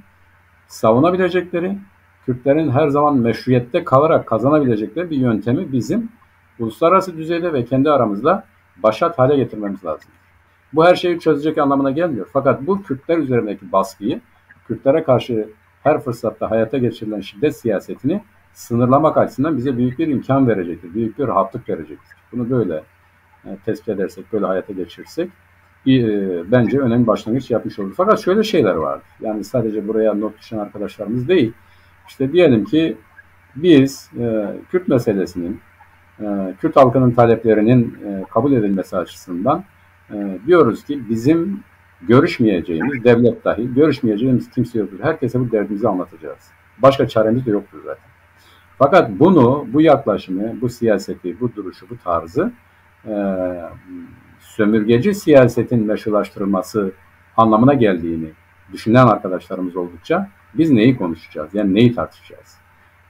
savunabilecekleri, Kürtlerin her zaman meşruiyette kalarak kazanabilecekleri bir yöntemi bizim uluslararası düzeyde ve kendi aramızda başat hale getirmemiz lazım. Bu her şeyi çözecek anlamına gelmiyor. Fakat bu Kürtler üzerindeki baskıyı, Kürtlere karşı her fırsatta hayata geçirilen şiddet siyasetini sınırlamak açısından bize büyük bir imkan verecektir, büyük bir rahatlık verecektir. Bunu böyle tespit edersek, böyle hayata geçirirsek bence önemli başlangıç yapmış olur. Fakat şöyle şeyler var. Yani sadece buraya not düşen arkadaşlarımız değil. İşte diyelim ki biz Kürt meselesinin, Kürt halkının taleplerinin kabul edilmesi açısından diyoruz ki bizim görüşmeyeceğimiz, devlet dahil görüşmeyeceğimiz kimse yoktur. Herkese bu derdimizi anlatacağız. Başka çaremiz de yoktur zaten. Fakat bu yaklaşımı, bu siyaseti, bu duruşu, bu tarzı sömürgeci siyasetin meşrulaştırılması anlamına geldiğini düşünen arkadaşlarımız oldukça biz neyi konuşacağız? Yani neyi tartışacağız?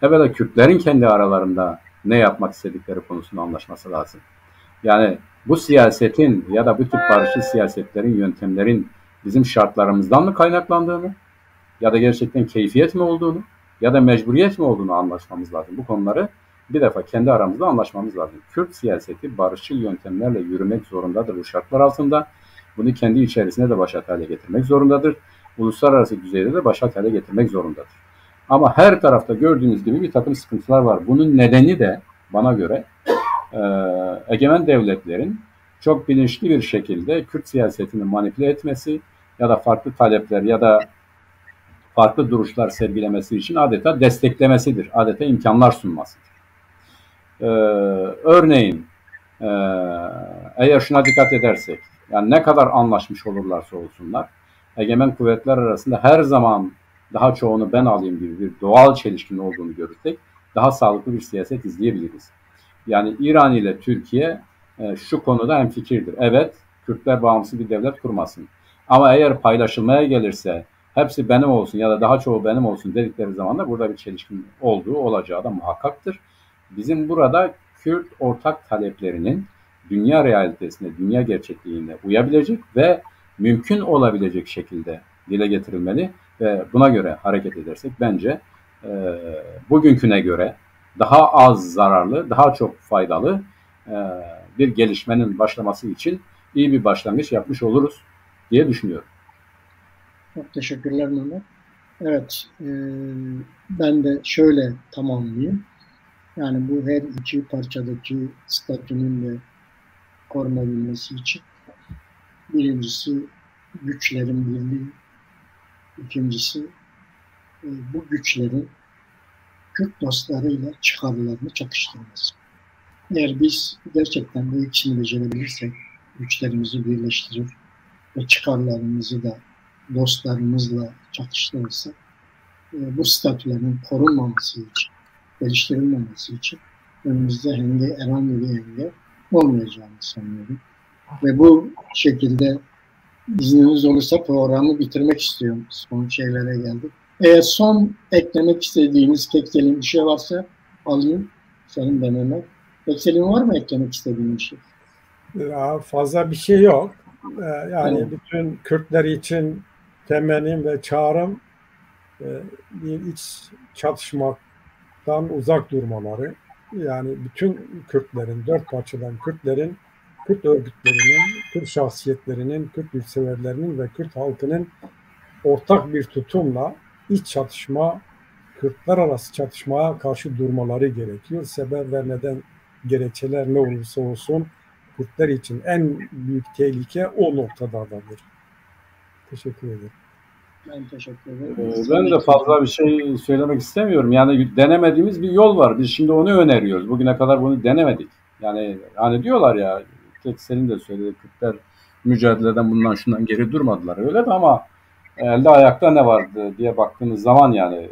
Evvela Kürtlerin kendi aralarında ne yapmak istedikleri konusunda anlaşması lazım. Yani bu siyasetin ya da bu tip barışçı siyasetlerin, yöntemlerin bizim şartlarımızdan mı kaynaklandığını ya da gerçekten keyfiyet mi olduğunu ya da mecburiyet mi olduğunu anlaşmamız lazım. Bu konuları bir defa kendi aramızda anlaşmamız lazım. Kürt siyaseti barışçıl yöntemlerle yürümek zorundadır bu şartlar altında. Bunu kendi içerisinde de başat hale getirmek zorundadır. Uluslararası düzeyde de başat hale getirmek zorundadır. Ama her tarafta gördüğünüz gibi bir takım sıkıntılar var. Bunun nedeni de bana göre egemen devletlerin çok bilinçli bir şekilde Kürt siyasetini manipüle etmesi ya da farklı talepler ya da farklı duruşlar sergilemesi için adeta desteklemesidir. Adeta imkanlar sunmasıdır. Örneğin eğer şuna dikkat edersek, yani ne kadar anlaşmış olurlarsa olsunlar, egemen kuvvetler arasında her zaman daha çoğunu ben alayım gibi bir doğal çelişkinin olduğunu görürsek daha sağlıklı bir siyaset izleyebiliriz. Yani İran ile Türkiye şu konuda hemfikirdir. Evet, Kürtler bağımsız bir devlet kurmasın. Ama eğer paylaşılmaya gelirse hepsi benim olsun ya da daha çoğu benim olsun dedikleri zaman da burada bir çelişkin olacağı da muhakkaktır. Bizim burada Kürt ortak taleplerinin dünya realitesine, dünya gerçekliğine uyabilecek ve mümkün olabilecek şekilde dile getirilmeli ve buna göre hareket edersek bence bugünküne göre daha az zararlı, daha çok faydalı bir gelişmenin başlaması için iyi bir başlangıç yapmış oluruz diye düşünüyorum. Çok teşekkürler Mehmet. Evet, ben de şöyle tamamlayayım. Yani bu her iki parçadaki statünün de korunabilmesi için birincisi güçlerin birliği, ikincisi bu güçlerin Kürt dostlarıyla çıkarlarını çakıştırması. Eğer biz gerçekten bu ikisini becerebilirsek, güçlerimizi birleştirir ve çıkarlarımızı da dostlarımızla çakıştırırsak, bu statülerin korunmaması için, geliştirilmemesi için önümüzde herhangi bir engel olmayacağını sanıyorum. Ve bu şekilde izniniz olursa programı bitirmek istiyorum. Son şeylere geldik. Eğer son eklemek istediğiniz Keksel'in bir şey varsa alayım. Senin denemek. Keksel'in var mı eklemek istediğin bir şey? Ya fazla bir şey yok. Yani Evet. bütün Kürtler için temennim ve çağrım bir iç çatışmaktan uzak durmaları. Yani bütün Kürtlerin, dört parçadan Kürtlerin, Kürt örgütlerinin, Kürt şahsiyetlerinin, Kürt yurtseverlerinin ve Kürt halkının ortak bir tutumla iç çatışma, Kürtler arası çatışmaya karşı durmaları gerekiyor. Sebep ve neden gerekçeler ne olursa olsun Kürtler için en büyük tehlike o noktadadır. Teşekkür ederim. Ben teşekkür ederim. Ben de fazla bir şey söylemek istemiyorum. Yani denemediğimiz bir yol var. Biz şimdi onu öneriyoruz. Bugüne kadar bunu denemedik. Yani hani diyorlar ya, senin de söyledi, Kürtler mücadeleden bundan şundan geri durmadılar. Öyle de ama elde ayakta ne vardı diye baktığımız zaman yani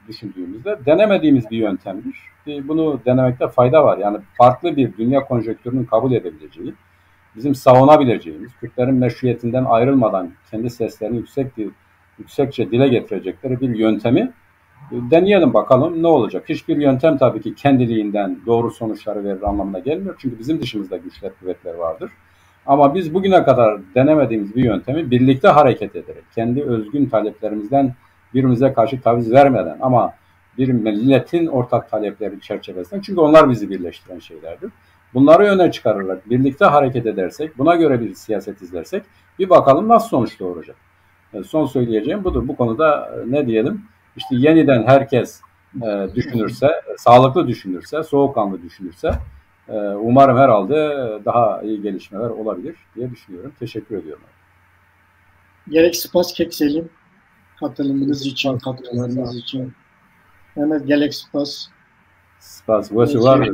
düşündüğümüzde denemediğimiz bir yöntemdir. Bunu denemekte fayda var. Yani farklı bir dünya konjonktürünün kabul edebileceği, bizim savunabileceğimiz, Kürtlerin meşruiyetinden ayrılmadan kendi seslerini yüksekçe dile getirecekleri bir yöntemi deneyelim bakalım ne olacak. Hiçbir yöntem tabii ki kendiliğinden doğru sonuçları verir anlamına gelmiyor. Çünkü bizim dışımızda güçler, kuvvetler vardır. Ama biz bugüne kadar denemediğimiz bir yöntemi birlikte hareket ederek, kendi özgün taleplerimizden birbirimize karşı taviz vermeden ama bir milletin ortak talepleri çerçevesinde, çünkü onlar bizi birleştiren şeylerdir. Bunları öne çıkararak birlikte hareket edersek, buna göre bir siyaset izlersek bir bakalım nasıl sonuç doğuracak. Son söyleyeceğim budur. Bu konuda ne diyelim? İşte yeniden herkes düşünürse, sağlıklı düşünürse, soğukkanlı düşünürse umarım herhalde daha iyi gelişmeler olabilir diye düşünüyorum. Teşekkür ediyorum. Gerek Spas Keksel'in katılımınız için, katkılarınız için. Mehmet gerek Spas. Spas. Var.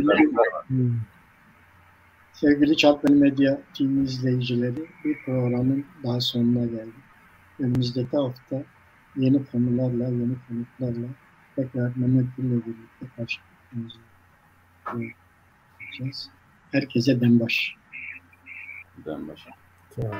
Sevgili Çatlı Medya TV izleyicileri, bir programın daha sonuna geldik. Önümüzdeki hafta yeni konularla, yeni konuklarla tekrar Mehmet Gül'le birlikte karşılaşacağız. Herkese denbaş. Denbaş. Tamam.